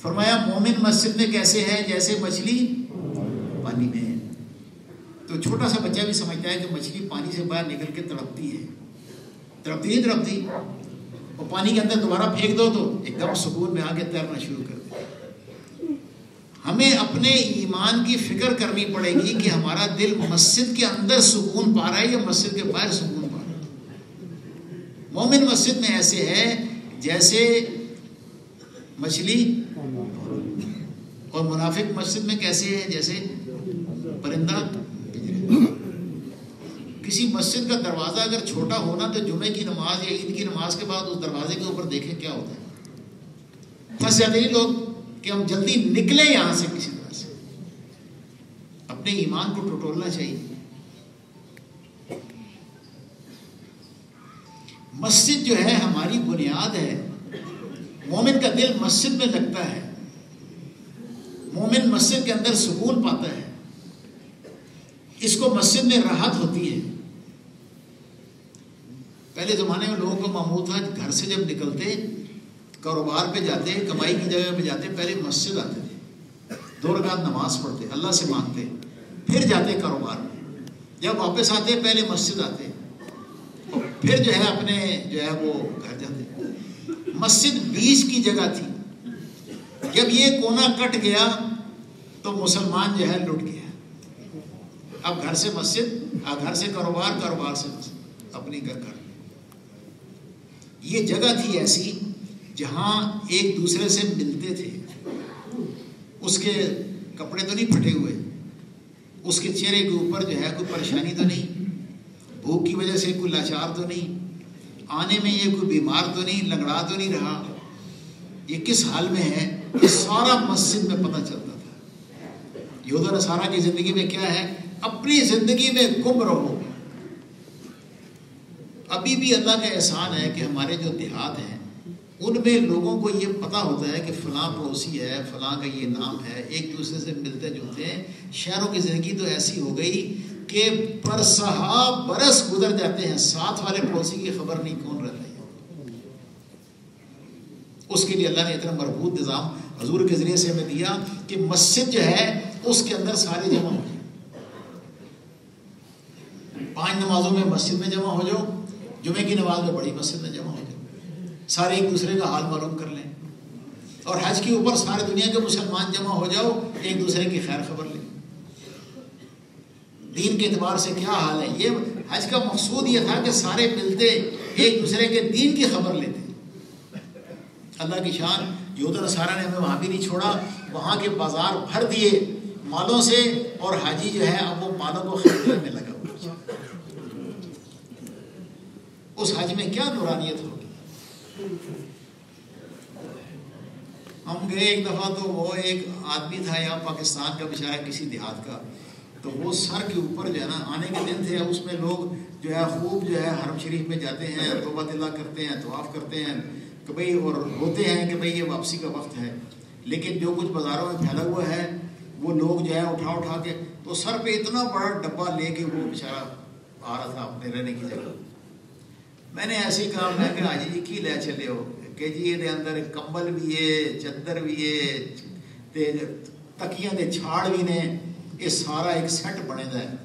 فرمایا مومن مسجد میں کیسے ہے؟ جیسے مچھلی پانی میں ہے۔ تو چھوٹا سا بچہ بھی سمجھتا ہے کہ مچھلی پانی سے باہر نکل کے تڑپتی ہے، تڑپتی نہیں تڑپتی، اور پانی کے اندر دوبارہ پھینک دو تو ایک دم سکون میں آ کے تیرنا شروع کر دے۔ ہمیں اپنے ایمان کی فکر کرنی پڑے گی کہ ہمارا دل مسجد کے اندر سکون پا رہا ہے یا مسجد کے باہر سکون پا رہا ہے۔ مومن مسجد میں ایسے ہے جیسے مچھلی، اور منافق مسجد میں کیسے ہے؟ جیسے پرندہ۔ کسی مسجد کا دروازہ اگر چھوٹا ہونا تو جمعے کی نماز یا عید کی نماز کے بعد اس دروازے کے اوپر دیکھیں کیا ہوتا ہے۔ پھنس جاتے ہیں لوگ کہ ہم جلدی نکلیں یہاں سے کسی طرح سے۔ اپنے ایمان کو ٹٹولنا چاہیے۔ مسجد جو ہے ہماری بنیاد ہے۔ مومن کا دل مسجد میں لگتا ہے، مومن مسجد کے اندر سکون پاتا ہے، اس کو مسجد میں راحت ہوتی ہے۔ پہلے زمانے میں لوگوں کو معمول تھا گھر سے جب نکلتے کاروبار پہ جاتے، کمائی کی جگہ پہ جاتے، پہلے مسجد آتے تھے، 2 رکعت نماز پڑھتے، اللہ سے مانگتے، پھر جاتے کاروبار میں، جب واپس آتے پہلے مسجد آتے، پھر جو ہے اپنے جو ہے وہ گھر جاتے۔ مسجد بیچ کی جگہ تھی، جب یہ کونا کٹ گیا تو مسلمان جو ہے لٹ گیا۔ اب گھر سے مسجد، گھر سے کاروبار، کاروبار سے مسجد، اپنی گھر۔ یہ جگہ تھی ایسی جہاں ایک دوسرے سے ملتے تھے، اس کے کپڑے تو نہیں پھٹے ہوئے، اس کے چہرے کے اوپر جو ہے کوئی پریشانی تو نہیں، بھوک کی وجہ سے کوئی لاچار تو نہیں، آنے میں یہ کوئی بیمار تو نہیں، لنگڑا تو نہیں رہا، یہ کس حال میں ہے، یہ سارا مسجد میں پتہ چلتا تھا۔ یہود و نصارہ کی زندگی میں کیا ہے، اپنی زندگی میں گم رہو۔ ابھی بھی اللہ کا احسان ہے کہ ہمارے جو دیہات ہیں ان میں لوگوں کو یہ پتہ ہوتا ہے کہ فلاں پڑوسی ہے، فلاں کا یہ نام ہے، ایک دوسرے سے ملتے جلتے ہیں۔ شہروں کی زندگی تو ایسی ہو گئی کہ برسہا برس گزر جاتے ہیں، ساتھ والے پڑوسی کی خبر نہیں کون رہتا ہے۔ اس کے لیے اللہ نے اتنا مربوط نظام حضور کے ذریعے سے ہمیں دیا کہ مسجد جو ہے اس کے اندر سارے جمع ہو جائیں، 5 نمازوں میں مسجد میں جمع ہو جاؤ، جمعے کی نماز میں بڑی مسجد میں جمع ہو جاؤ، سارے ایک دوسرے کا حال معلوم کر لیں، اور حج کے اوپر سارے دنیا کے مسلمان جمع ہو جاؤ، ایک دوسرے کی خیر خبر لیں۔ دین کے اعتبار سے کیا حال ہے، یہ حج کا مقصود یہ تھا کہ سارے ملتے ایک دوسرے کے دین کی خبر لیتے۔ اللہ کی شان، یہود و نصارہ نے ہمیں وہاں بھی نہیں چھوڑا، وہاں کے بازار بھر دیے مالوں سے، اور حاجی جو ہے اب وہ مالوں کو خریدنے میں لگا ہوا۔ اس حج میں کیا نورانیت ہوگی۔ ہم گئے ایک دفعہ تو وہ ایک آدمی تھا یہاں پاکستان کا بیچارہ کسی دیہات کا، تو وہ سر کے اوپر جو ہے نا، آنے کے دن تھے، اس میں لوگ جو ہے خوب جو ہے حرم شریف میں جاتے ہیں، توبہ دلہ کرتے ہیں، طواف کرتے ہیں کہ بھئی، اور روتے ہیں کہ بھئی یہ واپسی کا وقت ہے، لیکن جو کچھ بازاروں میں پھیلا ہوا ہے وہ لوگ جو ہے اٹھا کے، تو سر پہ اتنا بڑا ڈبہ لے کے وہ بیچارہ آ رہا تھا اپنے رہنے کی جگہ۔ میں نے ایسے ہی کہا، میں کہ حاجی جی کی لے چلے ہو، کہ جی یہ اندر کمبل بھی ہے، چادر بھی ہے، تکیاں دے چھاڑ بھی نے، یہ سارا ایک سیٹ بنے دا ہے۔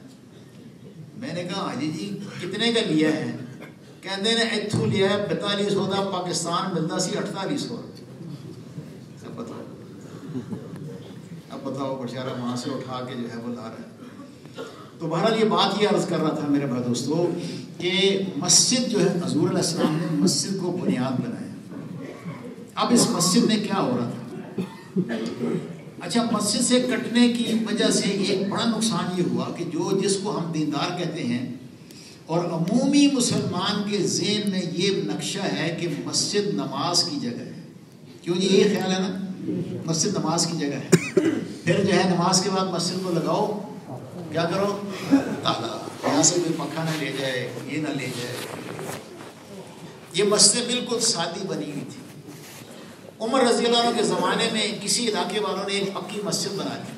میں نے کہا حاجی جی کتنے کا لیا ہے؟ کہندے نے اتھو لیا ہے 4200 دا، پاکستان ملتا سی 4800۔ اب بتاؤ بیچارہ وہاں سے اٹھا کے جو ہے وہ لا رہا ہے۔ تو بہرحال یہ بات یہ عرض کر رہا تھا میرے بھائی دوستو کہ مسجد جو ہے حضور علیہ السلام نے مسجد کو بنیاد بنایا۔ اب اس مسجد میں کیا ہو رہا تھا؟ اچھا، مسجد سے کٹنے کی وجہ سے ایک بڑا نقصان یہ ہوا کہ جس کو ہم دیندار کہتے ہیں، اور عمومی مسلمان کے ذہن میں یہ نقشہ ہے کہ مسجد نماز کی جگہ ہے، کیوں جی یہ خیال ہے نا، مسجد نماز کی جگہ ہے، پھر جو ہے نماز کے بعد مسجد کو لگاؤ، کیا کرو، تالا، یہاں سے کوئی پنکھا نہ لے جائے، یہ نہ لے جائے۔ یہ مسجد بالکل سادی بنی ہوئی تھی۔ عمر رضی اللہ عنہ کے زمانے میں کسی علاقے والوں نے ایک پکی مسجد بنا لی،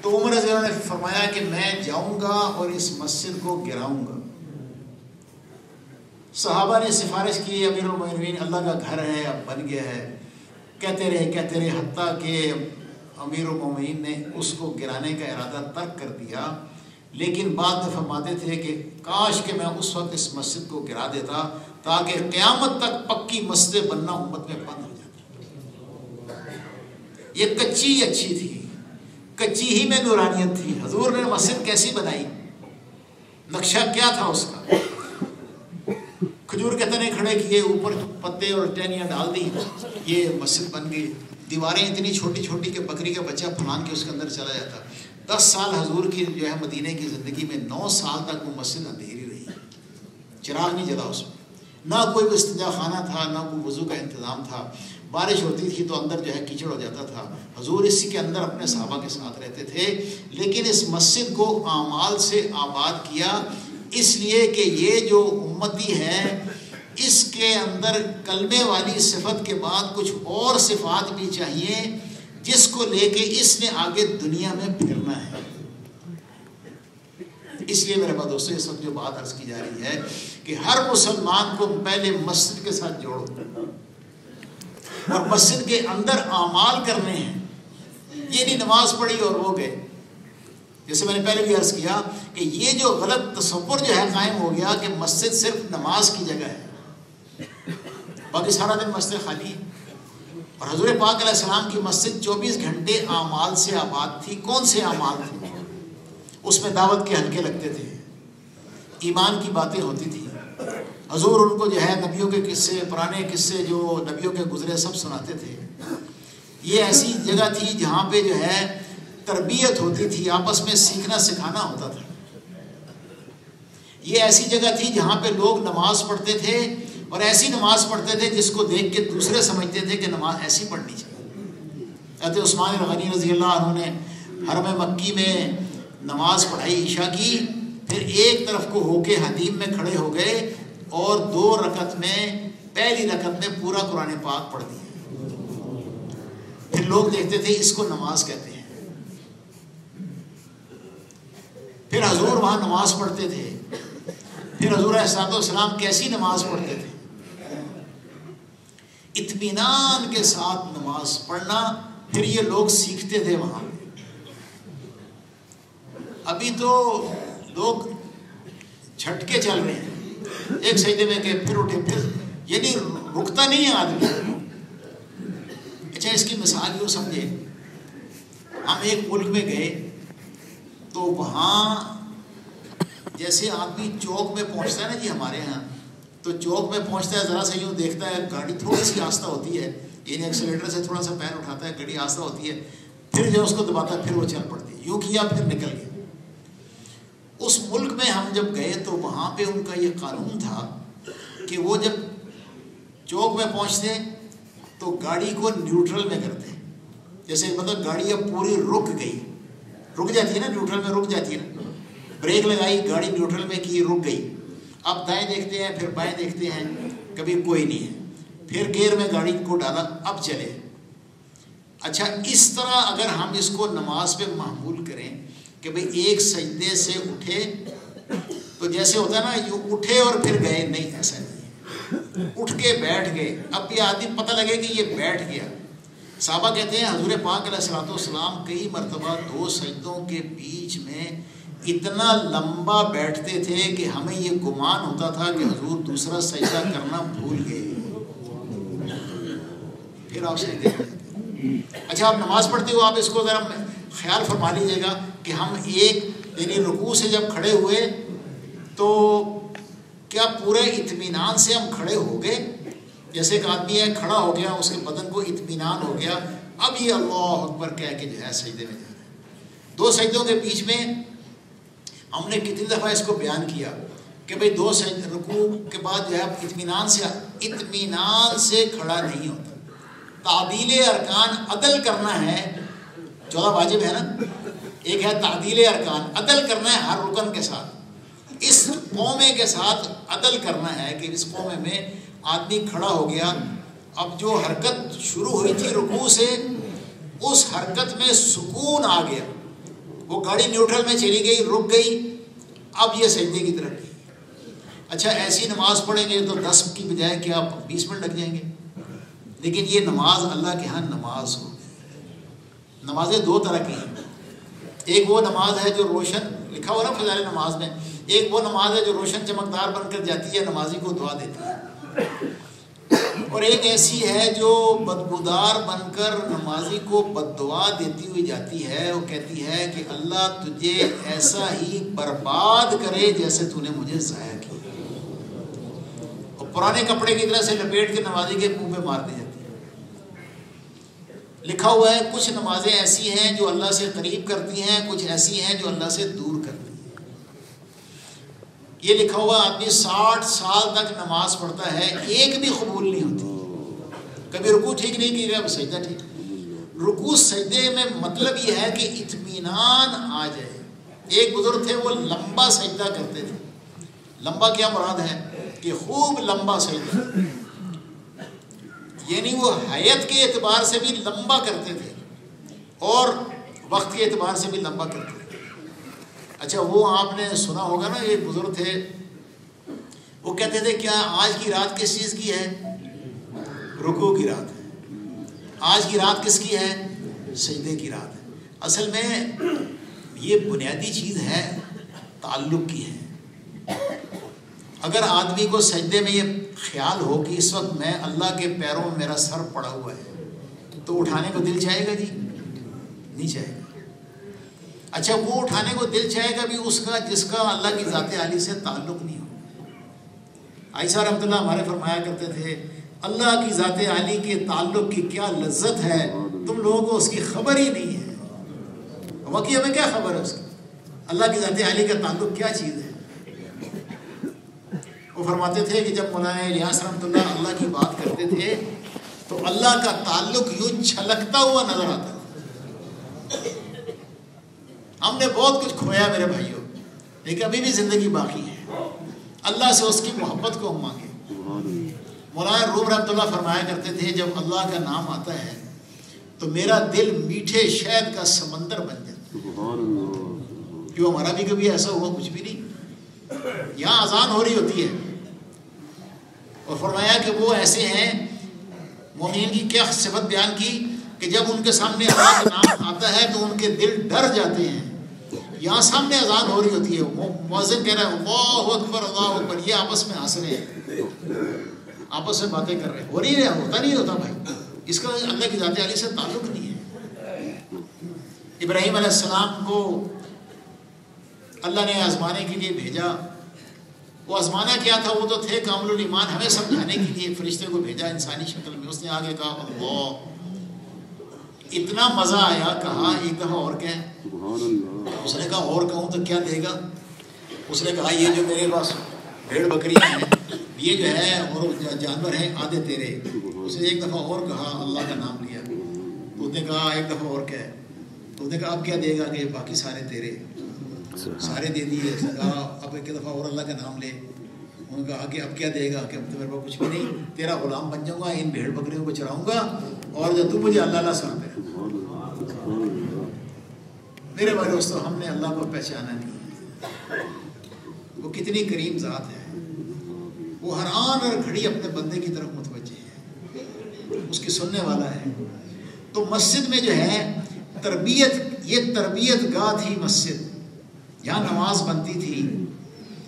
تو عمر رضی اللہ عنہ نے فرمایا کہ میں جاؤں گا اور اس مسجد کو گراؤں گا۔ صحابہ نے سفارش کی، امیر المومنین اللہ کا گھر ہے، اب بن گیا ہے، کہتے رہے، حتیٰ کہ امیر المومنین نے اس کو گرانے کا ارادہ ترک کر دیا، لیکن بعد میں فرماتے تھے کہ کاش کہ میں اس وقت اس مسجد کو گرا دیتا تاکہ قیامت تک پکی مسجد بننا امت میں بند ہو جاتا۔ یہ کچی اچھی تھی، کچی ہی میں نورانیت تھی۔ حضور نے مسجد کیسی بنائی، نقشہ کیا تھا اس کا؟ کھجور کے تنے کھڑے کیے، اوپر پتے اور ٹہنیاں ڈال دی، یہ مسجد بن گئی۔ دیواریں اتنی چھوٹی چھوٹی کہ بکری کا بچہ پھلان کے اس کے اندر چلا جاتا۔ 10 سال حضور کی جو ہے مدینے کی زندگی میں 9 سال تک وہ مسجد اندھیری رہی، چراغ نہیں جلا اس میں، نہ کوئی استنجا خانہ تھا، نہ کوئی وضو کا انتظام تھا۔ بارش ہوتی تھی تو اندر جو ہے کیچڑ ہو جاتا تھا۔ حضور اسی کے اندر اپنے صحابہ کے ساتھ رہتے تھے، لیکن اس مسجد کو اعمال سے آباد کیا، اس لیے کہ یہ جو امتی ہے اس کے اندر کلمے والی صفت کے بعد کچھ اور صفات بھی چاہیے جس کو لے کے اس نے آگے دنیا میں پھرنا ہے۔ اس لیے میرے بھائی دوستو اس وقت جو بات عرض کی جا رہی ہے کہ ہر مسلمان کو پہلے مسجد کے ساتھ جوڑو اور مسجد کے اندر اعمال کرنے ہیں، یہ نہیں نماز پڑھی اور وہ گئے۔ جیسے میں نے پہلے بھی عرض کیا کہ یہ جو غلط تصور جو ہے قائم ہو گیا کہ مسجد صرف نماز کی جگہ ہے، باقی سارا دن مسجد خالی ہے۔ اور حضور پاک علیہ السلام کی مسجد 24 گھنٹے اعمال سے آباد تھی۔ کون سے اعمال تھے؟ اس میں دعوت کے حلقے لگتے تھے، ایمان کی باتیں ہوتی تھی، حضور ان کو جو ہے نبیوں کے قصے، پرانے قصے جو نبیوں کے گزرے سب سناتے تھے۔ یہ ایسی جگہ تھی جہاں پہ جو ہے تربیت ہوتی تھی، آپس میں سیکھنا سکھانا ہوتا تھا. یہ ایسی جگہ تھی جہاں پہ لوگ نماز پڑھتے تھے اور ایسی نماز پڑھتے تھے جس کو دیکھ کے دوسرے سمجھتے تھے کہ نماز ایسی پڑھنی چاہیے. حضرت عثمان غنی رضی اللہ عنہ نے حرم مکی میں نماز پڑھائی عشاء کی، پھر ایک طرف کو ہو کے حدیم میں کھڑے ہو گئے اور 2 رکعت میں پہلی رکعت میں پورا قرآن پاک پڑھ دیا. پھر لوگ دیکھتے تھے اس کو نماز کہتے ہیں. پھر حضور وہاں نماز پڑھتے تھے. پھر حضور علیہ السلام کیسی نماز پڑھتے تھے؟ اطمینان کے ساتھ نماز پڑھنا. پھر یہ لوگ سیکھتے تھے وہاں. ابھی تو لوگ جھٹکے چل رہے ہیں، ایک سجدے میں کہ پھر اٹھے، پھر یعنی رکتا نہیں ہے آدمی. اچھا اس کی مثال یوں سمجھے، ہم ایک ملک میں گئے تو وہاں جیسے آدمی چوک میں پہنچتا ہے نا جی، ہمارے ہاں تو چوک میں پہنچتا ہے، ذرا سا یوں دیکھتا ہے گاڑی تھوڑی سی آہستہ ہوتی ہے، یعنی ایکسیلیٹر سے تھوڑا سا پیر اٹھاتا ہے، گاڑی آہستہ ہوتی ہے، پھر جو اس کو دباتا ہے پھر وہ چل پڑتی ہے. یوں کیا پھر نکل گیا. اس ملک میں ہم جب گئے تو وہاں پہ ان کا یہ قانون تھا کہ وہ جب چوک میں پہنچتے تو گاڑی کو نیوٹرل میں کرتے. جیسے مطلب گاڑی اب پوری رک گئی، رک جاتی ہے نا، نیوٹرل میں رک جاتی ہے نا، بریک لگائی، گاڑی نیوٹرل میں کی، رک گئی. اب دائیں دیکھتے ہیں، پھر بائیں دیکھتے ہیں، کبھی کوئی نہیں ہے، پھر گیئر میں گاڑی کو ڈالا، اب چلے. اچھا اس طرح اگر ہم اس کو نماز پہ معمول کریں کہ بھئی ایک سجدے سے اٹھے تو جیسے ہوتا ہے نا یہ اٹھے اور پھر گئے، نہیں ایسا نہیں، اٹھ کے بیٹھ گئے. اب یہ آدمی پتہ لگے کہ یہ بیٹھ گیا. صحابہ کہتے ہیں حضور پاک علیہ السلام کئی مرتبہ 2 سجدوں کے بیچ میں اتنا لمبا بیٹھتے تھے کہ ہمیں یہ گمان ہوتا تھا کہ حضور دوسرا سجدہ کرنا بھول گئے. پھر آپ سجدے میں. اچھا آپ نماز پڑھتے ہو، آپ اس کو ذرا خیال فرما لیجیے گا کہ ہم ایک یعنی رکوع سے جب کھڑے ہوئے تو کیا پورے اطمینان سے ہم کھڑے ہو گئے؟ جیسے ایک آدمی ہے کھڑا ہو گیا، اس کے بدن کو اطمینان ہو گیا، اب یہ اللہ اکبر کہہ کے جو ہے سجدے میں جا رہا ہے. 2 سجدوں کے بیچ میں ہم نے کتنی دفعہ اس کو بیان کیا کہ بھئی 2 رکوع کے بعد جو ہے اطمینان سے کھڑا نہیں ہوتا. تعدیل ارکان عدل کرنا ہے، 14 واجب ہے نا، ایک ہے تعدیل ارکان، عدل کرنا ہے ہر رکن کے ساتھ. اس قومے کے ساتھ عدل کرنا ہے کہ اس قومے میں آدمی کھڑا ہو گیا، اب جو حرکت شروع ہوئی تھی رکوع سے اس حرکت میں سکون آ گیا، وہ گاڑی نیوٹرل میں چلی گئی، رک گئی، اب یہ سجدے کی طرف گئی. اچھا ایسی نماز پڑھیں گے تو 10 کی بجائے کیا 20 منٹ لگ جائیں گے. لیکن یہ نماز اللہ کے ہاں نماز ہو. نمازیں 2 طرح کی ہیں، ایک وہ نماز ہے جو روشن، لکھا ہوا نا فضائل نماز میں، ایک وہ نماز ہے جو روشن چمکدار بن کر جاتی ہے، نمازی کو دعا دیتی ہے، اور ایک ایسی ہے جو بدبودار بن کر نمازی کو بد دعا دیتی ہوئی جاتی ہے. وہ کہتی ہے کہ اللہ تجھے ایسا ہی برباد کرے جیسے تو نے مجھے ضائع کیا، اور پرانے کپڑے کی طرح سے لپیٹ کے نمازی کے منہ پہ مار دی جاتی ہے. لکھا ہوا ہے کچھ نمازیں ایسی ہیں جو اللہ سے قریب کرتی ہیں، کچھ ایسی ہیں جو اللہ سے دور کرتی ہیں. یہ لکھا ہوا آدمی 60 سال تک نماز پڑھتا ہے، ایک بھی قبول نہیں ہوتی. کبھی رکوع ٹھیک نہیں کیا، سجدہ ٹھیک. رکوع سجدے میں مطلب یہ ہے کہ اطمینان آ جائے. ایک بزرگ تھے وہ لمبا سجدہ کرتے تھے. لمبا کیا مراد ہے کہ خوب لمبا سجدہ، یعنی وہ حیت کے اعتبار سے بھی لمبا کرتے تھے اور وقت کے اعتبار سے بھی لمبا کرتے تھے. اچھا وہ آپ نے سنا ہوگا نا، ایک بزرگ تھے وہ کہتے تھے کیا آج کی رات کس چیز کی ہے؟ رکوع کی رات ہے. آج کی رات کس کی ہے؟ سجدے کی رات ہے. اصل میں یہ بنیادی چیز ہے، تعلق کی ہے. اگر آدمی کو سجدے میں یہ خیال ہو کہ اس وقت میں اللہ کے پیروں میں میرا سر پڑا ہوا ہے تو اٹھانے کو دل چاہے گا جی؟ نہیں چاہے گا. اچھا وہ اٹھانے کو دل چاہے گا بھی اس کا جس کا اللہ کی ذات عالی سے تعلق نہیں ہو. عائشہ رحمۃ اللہ ہمارے فرمایا کرتے تھے اللہ کی ذات عالی کے تعلق کی کیا لذت ہے تم لوگوں کو اس کی خبر ہی نہیں ہے. واقعی ہمیں کیا خبر ہے اس کی؟ اللہ کی ذات عالی کا تعلق کیا چیز ہے؟ وہ فرماتے تھے کہ جب مولانا الیاس رحمۃ اللہ کی بات کرتے تھے تو اللہ کا تعلق یوں چھلکتا ہوا نظر آتا تھا. ہم نے بہت کچھ کھویا میرے بھائیوں، لیکن ابھی بھی زندگی باقی ہے. اللہ سے اس کی محبت کو ہم مانگیں. مولانا روم رحمۃ اللہ فرمایا کرتے تھے جب اللہ کا نام آتا ہے تو میرا دل میٹھے شہد کا سمندر بن جاتا ہے. کیوں ہمارا بھی کبھی ایسا ہوا؟ کچھ بھی نہیں. یہاں اذان ہو رہی ہوتی ہے اور فرمایا کہ وہ ایسے ہیں، مومنین کی کیا صفت بیان کی کہ جب ان کے سامنے اللہ کا نام آتا ہے تو ان کے دل ڈر جاتے ہیں. یہاں سامنے اذان ہو رہی ہوتی ہے، مؤذن کہہ رہا ہے اللہ اکبر اللہ اکبر، یہ آپس میں ہنس رہے ہیں، آپس میں باتیں کر رہے ہیں. ہو نہیں رہا، ہوتا نہیں ہوتا بھائی. اس کا اللہ کی ذات عالی سے تعلق نہیں ہے. ابراہیم علیہ السلام کو اللہ نے آزمانے کے لیے بھیجا. وہ آزمانا کیا تھا؟ وہ تو تھے کامل الایمان، ہمیں سمجھانے کے لیے فرشتے کو بھیجا انسانی شکل میں. اس نے آگے کہا اللہ. اتنا مزہ آیا، کہا ایک دفعہ اور کہیں. اس نے کہا اور کہوں تو کیا دے گا؟ اس نے کہا یہ جو میرے پاس بھیڑ بکریاں ہیں یہ جو ہے اور جانور ہیں آدھے تیرے. اس نے ایک دفعہ اور کہا، اللہ کا نام لیا. تو اس نے کہا ایک دفعہ اور کہے. اس نے کہا اب کیا دے گا کہ باقی سارے تیرے، سارے دے دیے. اس نے کہا اب ایک دفعہ اور اللہ کا نام لے. انہوں نے کہا کہ اب کیا دے گا کہ اب تو میرے پاس کچھ بھی نہیں، تیرا غلام بن جاؤں گا، ان بھیڑ بکریوں کو چراؤں گا اور جب تو مجھے اللہ سناتے رہے. میرے بھائی دوستو، ہم نے اللہ کو پہچانا نہیں. وہ کتنی کریم ذات ہے، وہ ہر آن اور گھڑی اپنے بندے کی طرف متوجہ ہے، اس کی سننے والا ہے. تو مسجد میں جو ہے تربیت، یہ تربیت گاہ تھی مسجد. یہاں نماز بنتی تھی،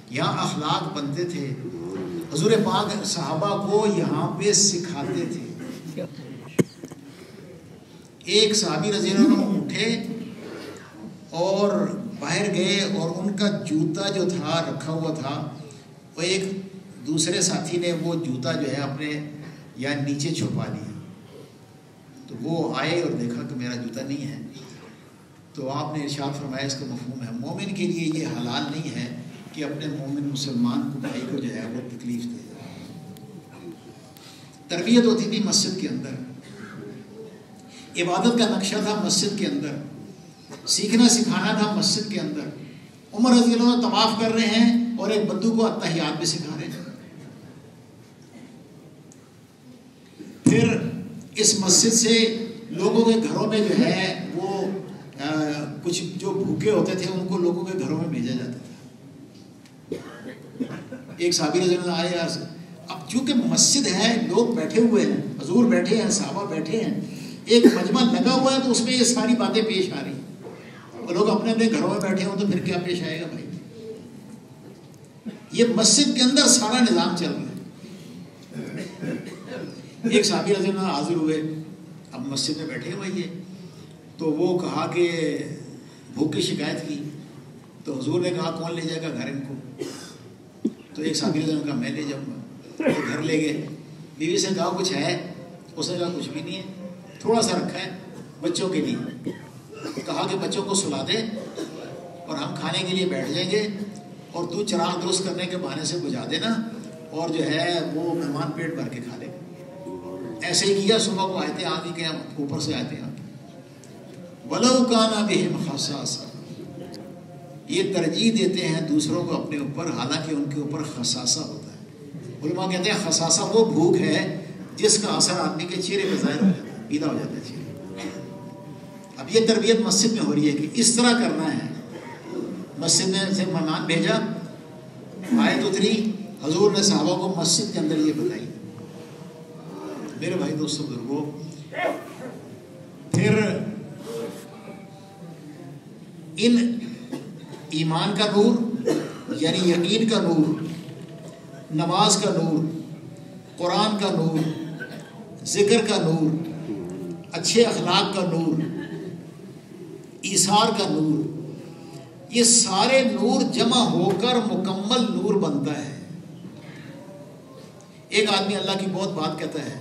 یہاں اخلاق بنتے تھے. حضور پاک صحابہ کو یہاں پہ سکھاتے تھے. ایک صحابی رضی اللہ عنہ اٹھے اور باہر گئے اور ان کا جوتا جو تھا رکھا ہوا تھا، وہ ایک دوسرے ساتھی نے وہ جوتا جو ہے اپنے یا نیچے چھپا لیا. تو وہ آئے اور دیکھا کہ میرا جوتا نہیں ہے. تو آپ نے ارشاد فرمایا اس کا مفہوم ہے مومن کے لیے یہ حلال نہیں ہے کہ اپنے مومن مسلمان کو بھائی کو جو ہے وہ تکلیف دے. تربیت ہوتی تھی مسجد کے اندر، عبادت کا نقشہ تھا مسجد کے اندر، سیکھنا سکھانا تھا مسجد کے اندر. عمر رضی اللہ عنہ طواف کر رہے ہیں اور ایک بدو کو التحیات بھی سکھا رہے ہیں. پھر اس مسجد سے لوگوں کے گھروں میں جو ہے وہ کچھ جو بھوکے ہوتے تھے ان کو لوگوں کے گھروں میں بھیجا جاتا تھا. ایک صحابی رضی اللہ عنہ آئے یار، اب چونکہ مسجد ہے، لوگ بیٹھے ہوئے ہیں، حضور بیٹھے ہیں، صحابہ بیٹھے ہیں، ایک مجمع لگا ہوا ہے تو اس میں یہ ساری باتیں پیش آ رہی ہیں اور لوگ اپنے اپنے گھروں میں بیٹھے ہوں تو پھر کیا پیش آئے گا بھائی؟ یہ مسجد کے اندر سارا نظام چل رہا ہے. ایک صحابی رضی اللہ عنہ حاضر ہوئے، اب مسجد میں بیٹھے ہوئے یہ، تو وہ کہا کہ بھوک کی شکایت کی. تو حضور نے کہا کون لے جائے گا گھر ان کو؟ تو ایک صحابی رضی اللہ عنہ کہا میں لے جاؤں گا. تو گھر لے گئے. بیوی سے کہا کچھ ہے؟ اس نے کہا کچھ بھی نہیں ہے، تھوڑا سا رکھا ہے بچوں کے لیے. کہا کہ بچوں کو سلا دے اور ہم کھانے کے لیے بیٹھ جائیں گے اور تو چراغ درست کرنے کے بہانے سے بجھا دینا اور جو ہے وہ مہمان پیٹ بھر کے کھا لے. ایسے ہی کیا. صبح کو آئے تھے آدھی کے اوپر سے آئے تھے وَلَوْ كَانَ بِهِمْ خَصَاصَةٌ. یہ ترجیح دیتے ہیں دوسروں کو اپنے اوپر، حالانکہ ان کے اوپر خصاصہ ہوتا ہے. علماء کہتے ہیں خصاصہ وہ بھوک ہے جس کا اثر آدمی کے چہرے پہ ظاہر ہو جاتا ہے، پیدا ہو جاتا ہے چہرے. اب یہ تربیت مسجد میں ہو رہی ہے کہ اس طرح کرنا ہے. مسجد میں سے مہمان بھیجا، آیت اتری، حضور نے صحابہ کو مسجد کے اندر یہ بتائی. میرے بھائی دوستوں بزرگوں، پھر ان ایمان کا نور یعنی یقین کا نور، نماز کا نور، قرآن کا نور، ذکر کا نور، اچھے اخلاق کا نور، ایثار کا نور، یہ سارے نور جمع ہو کر مکمل نور بنتا ہے. ایک آدمی اللہ کی بہت بات کہتا ہے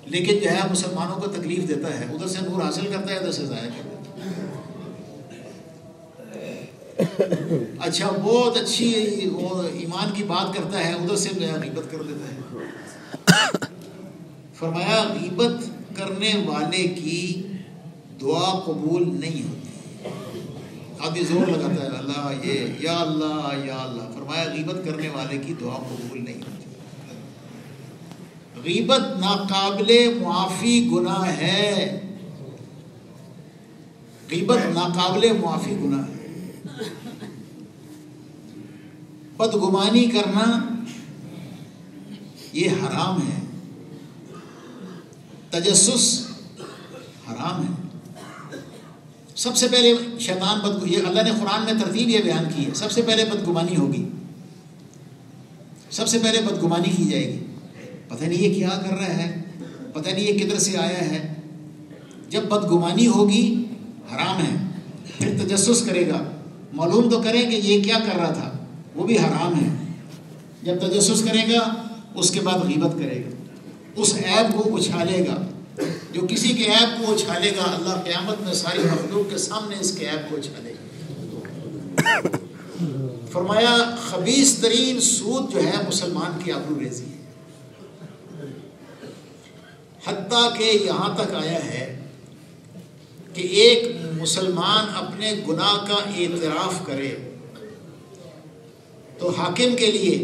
لیکن جو ہے مسلمانوں کو تکلیف دیتا ہے، ادھر سے نور حاصل کرتا ہے، ادھر سے ضائع کرتا ہے۔ اچھا بہت اچھی وہ ایمان کی بات کرتا ہے، ادھر سے غیبت کر دیتا ہے۔ فرمایا غیبت کرنے والے کی دعا قبول نہیں ہوتی۔ آدمی زور لگاتا ہے اللہ یہ یا اللہ یا اللہ، فرمایا غیبت کرنے والے کی دعا قبول نہیں ہوتی۔ غیبت ناقابل معافی گناہ ہے، غیبت ناقابل معافی گناہ ہے۔ بدگمانی کرنا یہ حرام ہے، تجسس حرام ہے۔ سب سے پہلے شیطان یہ اللہ نے قرآن میں ترتیب یہ بیان کی ہے، سب سے پہلے بدگمانی ہوگی، سب سے پہلے بدگمانی کی جائے گی۔ پتہ نہیں یہ کیا کر رہا ہے، پتہ نہیں یہ کدھر سے آیا ہے۔ جب بدگمانی ہوگی حرام ہے، پھر تجسس کرے گا، معلوم تو کریں کہ یہ کیا کر رہا تھا، وہ بھی حرام ہے۔ جب تجسس کرے گا اس کے بعد غیبت کرے گا، اس عیب کو اچھالے گا۔ جو کسی کے عیب کو اچھالے گا اللہ قیامت میں ساری مخلوق کے سامنے اس کے عیب کو اچھالے گا۔ فرمایا خبیث ترین سود جو ہے مسلمان کی آبرو ریزی ہے، حتیٰ کہ یہاں تک آیا ہے کہ ایک مسلمان اپنے گناہ کا اعتراف کرے تو حاکم کے لیے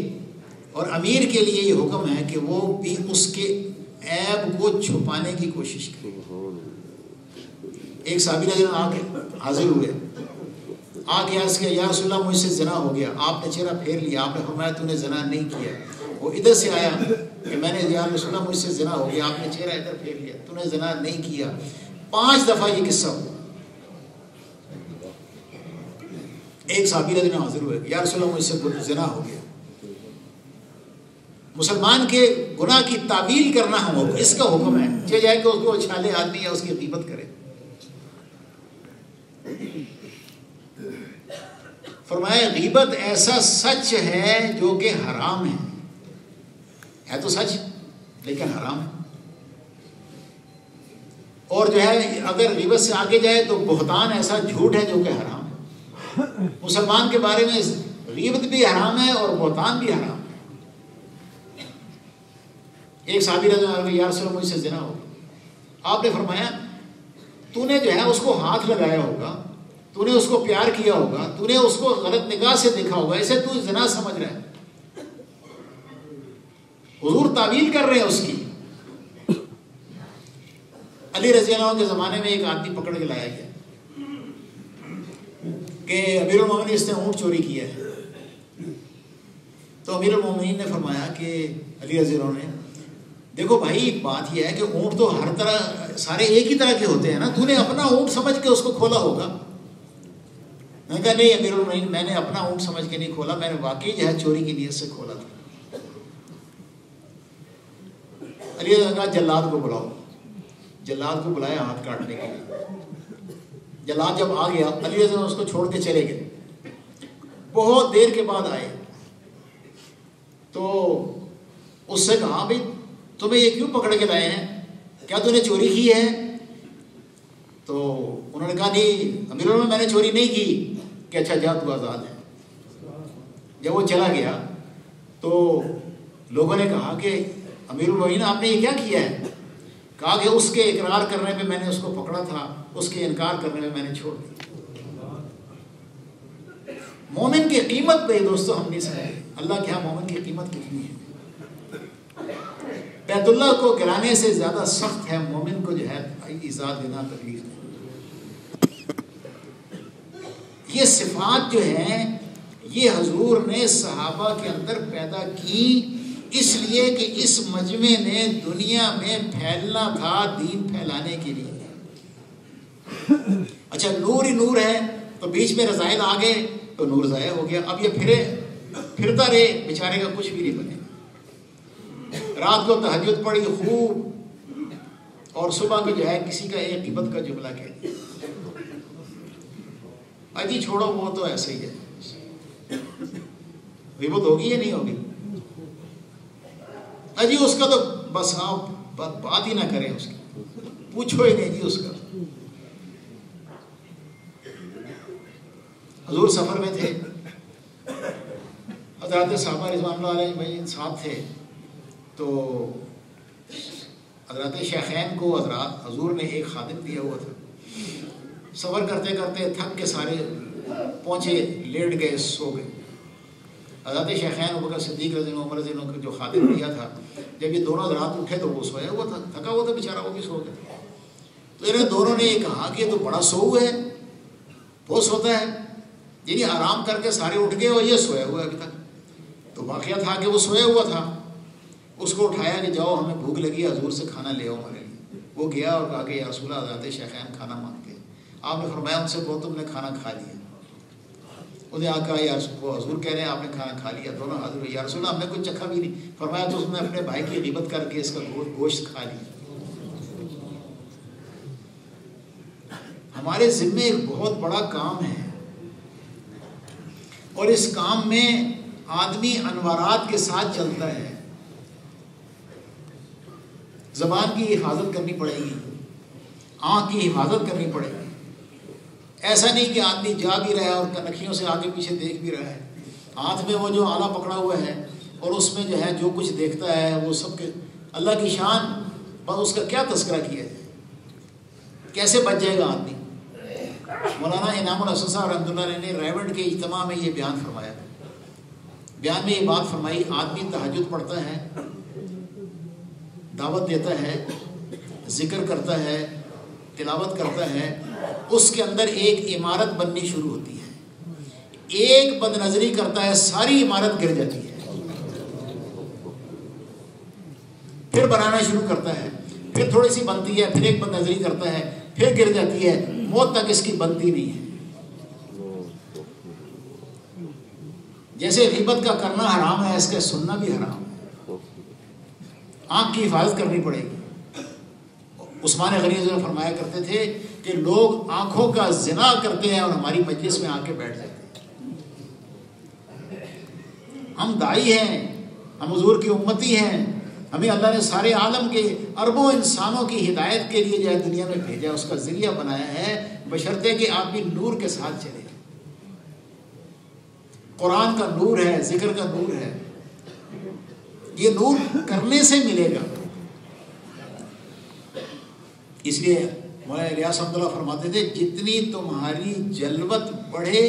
اور امیر کے لیے یہ حکم ہے کہ وہ بھی اس کے عیب کو چھپانے کی کوشش کرے۔ ایک صحابی رضی اللہ عنہ آ کے حاضر ہوئے، آ کے عرض کیا یا رسول اللہ مجھ سے زنا ہو گیا۔ آپ نے چہرہ پھیر لیا، آپ نے فرمایا تو نے زنا نہیں کیا۔ وہ ادھر سے آیا کہ میں نے یا رسول اللہ مجھ سے زنا ہو گیا، آپ نے چہرہ ادھر پھیر لیا، تو نے زنا نہیں کیا۔ 5 دفعہ یہ قصہ ہوا۔ ایک صحابی رضی اللہ عنہ حاضر ہوئے یا رسول اللہ مجھ سے زنا ہو گیا۔ مسلمان کے گناہ کی تعویل کرنا ہم اس کا حکم ہے، چاہے جائے کہ اس کو اچھالے آدمی یا اس کی غیبت کرے۔ فرمایا غیبت ایسا سچ ہے جو کہ حرام ہے تو سچ لیکن حرام ہے۔ اور جو ہے اگر غیبت سے آگے جائے تو بہتان ایسا جھوٹ ہے جو کہ حرام ہے۔ مسلمان کے بارے میں غیبت بھی حرام ہے اور بہتان بھی حرام ہے۔ ایک صحابی رضی اللہ عنہ یا رسول اللہ مجھ سے زنا ہو، آپ نے فرمایا تو نے جو ہے اس کو ہاتھ لگایا ہوگا، تو نے اس کو پیار کیا ہوگا، تو نے اس کو غلط نگاہ سے دیکھا ہوگا، اسے تو زنا سمجھ رہا ہے۔ حضور تعویل کر رہے ہیں اس کی۔ علی رضی اللہ عنہ کے زمانے میں ایک آدمی پکڑ کے لایا گیا کہ امیر المومنین اس نے اونٹ چوری کیا ہے۔ تو امیر المومنین نے فرمایا کہ علی رضی اللہ عنہ نے دیکھو بھائی بات یہ ہے کہ اونٹ تو ہر طرح سارے ایک ہی طرح کے ہوتے ہیں نا، تو نے اپنا اونٹ سمجھ کے اس کو کھولا ہوگا۔ میں نے کہا نہیں امیر المومنین میں نے اپنا اونٹ سمجھ کے نہیں کھولا، میں نے واقعی جو ہے چوری کی نیت سے کھولا تھا۔ علی نے کہا جلاد کو بلاؤ، جلاد کو بلایا ہاتھ کاٹنے کے لیے۔ جلاد جب آ گیا علی نے اس کو چھوڑ کے چلے گئے۔ بہت دیر کے بعد آئے تو اس سے کہا بھائی تمہیں یہ کیوں پکڑ کے لائے ہیں، کیا تو نے چوری کی ہے؟ تو انہوں نے کہا نہیں امیر المومنین میں نے چوری نہیں کی۔ کہ اچھا جا تو آزاد ہے۔ جب وہ چلا گیا تو لوگوں نے کہا کہ امیر المومنین آپ نے یہ کیا کیا ہے؟ کہا کہ اس کے اقرار کرنے پہ میں نے اس کو پکڑا تھا، اس کے انکار کرنے میں میں نے چھوڑ دیا۔ مومن کی قیمت پہ دوستو ہم نہیں سمجھے، اللہ کے ہاں مومن کی قیمت کتنی ہے۔ بیت اللہ کو گرانے سے زیادہ سخت ہے مومن کو جو ہے ایذا دینا، تکلیف دینا۔ یہ صفات جو ہیں یہ حضور نے صحابہ کے اندر پیدا کی، اس لیے کہ اس مجمع نے دنیا میں پھیلنا تھا دین پھیلانے کے لیے۔ اچھا نور ہی نور ہے تو بیچ میں رذائل آ گئے تو نور ضائع ہو گیا، اب یہ پھرتا رہے بیچارے کا کچھ بھی نہیں بنے۔ رات کو تہجد پڑھی خوب اور صبح کو جو ہے کسی کا ایک غیبت کا جملہ کہہ دیا، اجی چھوڑو وہ تو ایسے ہی ہے۔ غیبت ہوگی یا نہیں ہوگی؟ اجی اس کا تو بس آپ بات ہی نہ کریں اس کی، پوچھو ہی نہیں جی اس کا. حضور سفر میں تھے، حضرات صحابہ رضوان اللہ علیہ بھائی ساتھ تھے، تو حضرات شیخین کو حضور نے ایک خادم دیا ہوا تھا. سفر کرتے کرتے تھک کے سارے پہنچے، لیٹ گئے، سو گئے. حضرت شیخین ابوبکر صدیق رضی اللہ عنہ، عمر رضی اللہ عنہ کو جو خادم دیا تھا، جب یہ دونوں حضرات اٹھے تو وہ سویا ہوا تھا، تھکا ہوا تھا بیچارہ، وہ بھی سو گیا. تو انہیں دونوں نے یہ کہا کہ یہ تو بڑا سو ہے، بہت سوتا ہے، یعنی آرام کر کے سارے اٹھ گئے اور یہ سویا ہوا ہے ابھی تک. تو واقعہ تھا کہ وہ سویا ہوا تھا. اس کو اٹھایا کہ جاؤ ہمیں بھوک لگی ہے، حضور سے کھانا لے آؤ ہمارے لیے. وہ گیا اور کہا کہ یا رسول اللہ حضرت شیخین کھانا مانگتے ہیں. آپ نے فرمایا ان سے کہو تم نے کھانا کھا لیا. انہیں کہا یا حضور کہہ رہے ہیں آپ نے کھانا کھا لیا. دونوں حضور یا رسول اللہ ہم نے کچھ چکھا بھی نہیں. فرمایا تو اس نے اپنے بھائی کی غیبت کر کے اس کا گوشت کھا لیا. ہمارے ذمے ایک بہت بڑا کام ہے، اور اس کام میں آدمی انوارات کے ساتھ چلتا ہے. زبان کی حفاظت کرنی پڑے گی، آنکھ کی حفاظت کرنی پڑے گی. ایسا نہیں کہ آدمی جا بھی رہا ہے اور کنکھیوں سے آگے پیچھے دیکھ بھی رہا ہے. ہاتھ میں وہ جو آلہ پکڑا ہوا ہے اور اس میں جو ہے جو کچھ دیکھتا ہے وہ سب کے اللہ کی شان، بس اس کا کیا تذکرہ کیا جائے، کیسے بچ جائے گا آدمی. مولانا انعام الحسن صاحب رحمۃ اللہ علیہ نے ریونڈ کے اجتماع میں یہ بیان فرمایا. بیان میں یہ بات فرمائی، آدمی تہجد پڑھتا ہے، دعوت دیتا ہے، ذکر کرتا ہے، تلاوت کرتا ہے، اس کے اندر ایک عمارت بننی شروع ہوتی ہے. ایک بد نظری کرتا ہے ساری عمارت گر جاتی ہے. پھر بنانا شروع کرتا ہے، پھر تھوڑی سی بنتی ہے، پھر ایک بد نظری کرتا ہے، پھر گر جاتی ہے، موت تک اس کی بنتی نہیں ہے. جیسے غیبت کا کرنا حرام ہے، اس کا سننا بھی حرام ہے. آنکھ کی حفاظت کرنی پڑے گی. عثمان غنی نے فرمایا کرتے تھے کہ لوگ آنکھوں کا زنا کرتے ہیں اور ہماری مجلس میں آ کے بیٹھ جاتے ہیں. ہم داعی ہیں، ہم حضور کی امتی ہیں، ہمیں اللہ نے سارے عالم کے اربوں انسانوں کی ہدایت کے لیے جو ہے دنیا میں بھیجا، اس کا ذریعہ بنایا ہے، بشرطے کہ آپ بھی نور کے ساتھ چلیں. قرآن کا نور ہے، ذکر کا نور ہے، یہ نور کرنے سے ملے گا. اس لیے مولانا الیاس رحمۃ اللہ فرماتے تھے جتنی تمہاری جلوت بڑھے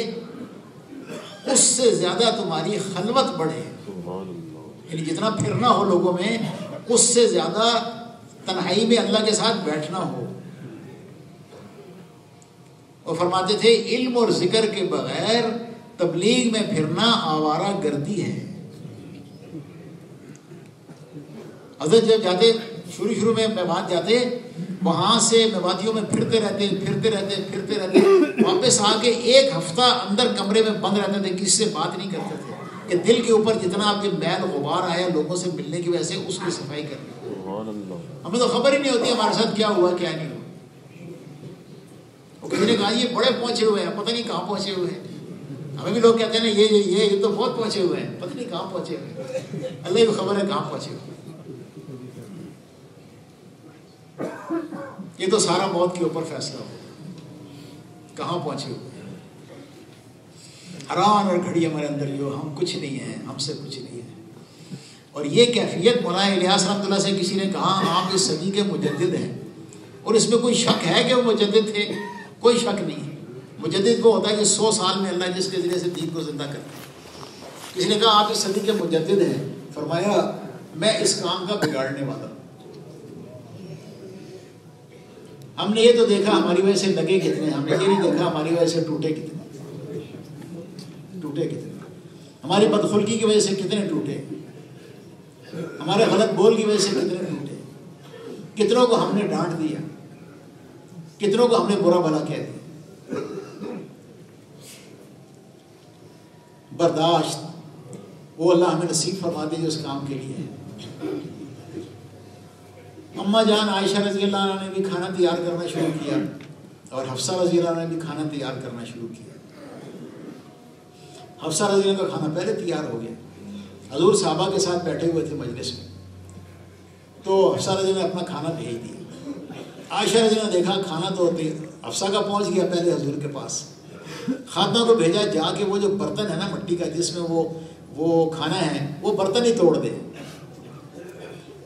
اس سے زیادہ تمہاری خلوت بڑھے. یعنی جتنا پھرنا ہو لوگوں میں اس سے زیادہ تنہائی میں اللہ کے ساتھ بیٹھنا ہو. اور فرماتے تھے علم اور ذکر کے بغیر تبلیغ میں پھرنا آوارہ گردی ہے. حضرت جب جاتے شروع میں میوات جاتے، وہاں سے میواتیوں میں پھرتے رہتے واپس آ کے ایک ہفتہ اندر کمرے میں بند رہتے تھے، کسی سے بات نہیں کرتے تھے کہ دل کے اوپر جتنا آپ کے میل غبار آیا لوگوں سے ملنے کی وجہ سے اس کی صفائی کرنی. ہمیں تو خبر ہی نہیں ہوتی ہمارے ساتھ کیا ہوا کیا نہیں ہوا. کسی نے کہا یہ بڑے پہنچے ہوئے ہیں، پتہ نہیں کہاں پہنچے ہوئے ہیں. ہمیں بھی لوگ کہتے ہیں نا یہ تو بہت پہنچے ہوئے ہیں، پتہ نہیں کہاں پہنچے ہوئے ہیں. اللہ کو خبر ہے کہاں پہنچے ہوئے. یہ تو سارا موت کے اوپر فیصلہ ہو کہاں پہنچے ہوئے. حیران اور گھڑی ہمارے اندر جو ہم کچھ نہیں ہیں، ہم سے کچھ نہیں ہے. اور یہ کیفیت مولانا الیاس رحمۃ اللہ سے کسی نے کہا آپ اس صدی کے مجدد ہیں، اور اس میں کوئی شک ہے کہ وہ مجدد تھے؟ کوئی شک نہیں ہے. مجدد وہ ہوتا ہے کہ 100 سال میں اللہ جس کے ذریعے سے دین کو زندہ کرتا ہے. کسی نے کہا آپ اس صدی کے مجدد ہیں، فرمایا میں اس کام کا بگاڑنے والا ہوں. ہم نے یہ تو دیکھا ہماری وجہ سے لگے کتنے، ہم نے یہ نہیں دیکھا ہماری وجہ سے ٹوٹے کتنے. ہماری بدخلقی کی وجہ سے کتنے ٹوٹے، ہمارے غلط بول کی وجہ سے کتنے ٹوٹے. کتنوں کو ہم نے ڈانٹ دیا، کتنوں کو ہم نے برا بھلا کہہ دیا. برداشت وہ اللہ ہمیں نصیب فرما دے جو اس کام کے لیے ہے. اماں جان عائشہ رضی اللہ عنہ نے بھی کھانا تیار کرنا شروع کیا، اور حفصہ رضی اللہ عنہ نے بھی کھانا تیار کرنا شروع کیا. حفصہ رضی اللہ کا کھانا پہلے تیار ہو گیا. حضور صحابہ کے ساتھ بیٹھے ہوئے تھے مجلس میں. تو حفصہ رضی اللہ نے اپنا کھانا بھیج دیا. عائشہ رضی اللہ نے دیکھا کھانا تو حفصہ کا پہنچ گیا پہلے حضور کے پاس. خاتمہ کو بھیجا جا کے وہ جو برتن ہے نا مٹی کا جس میں وہ کھانا ہے وہ برتن ہی توڑ دے.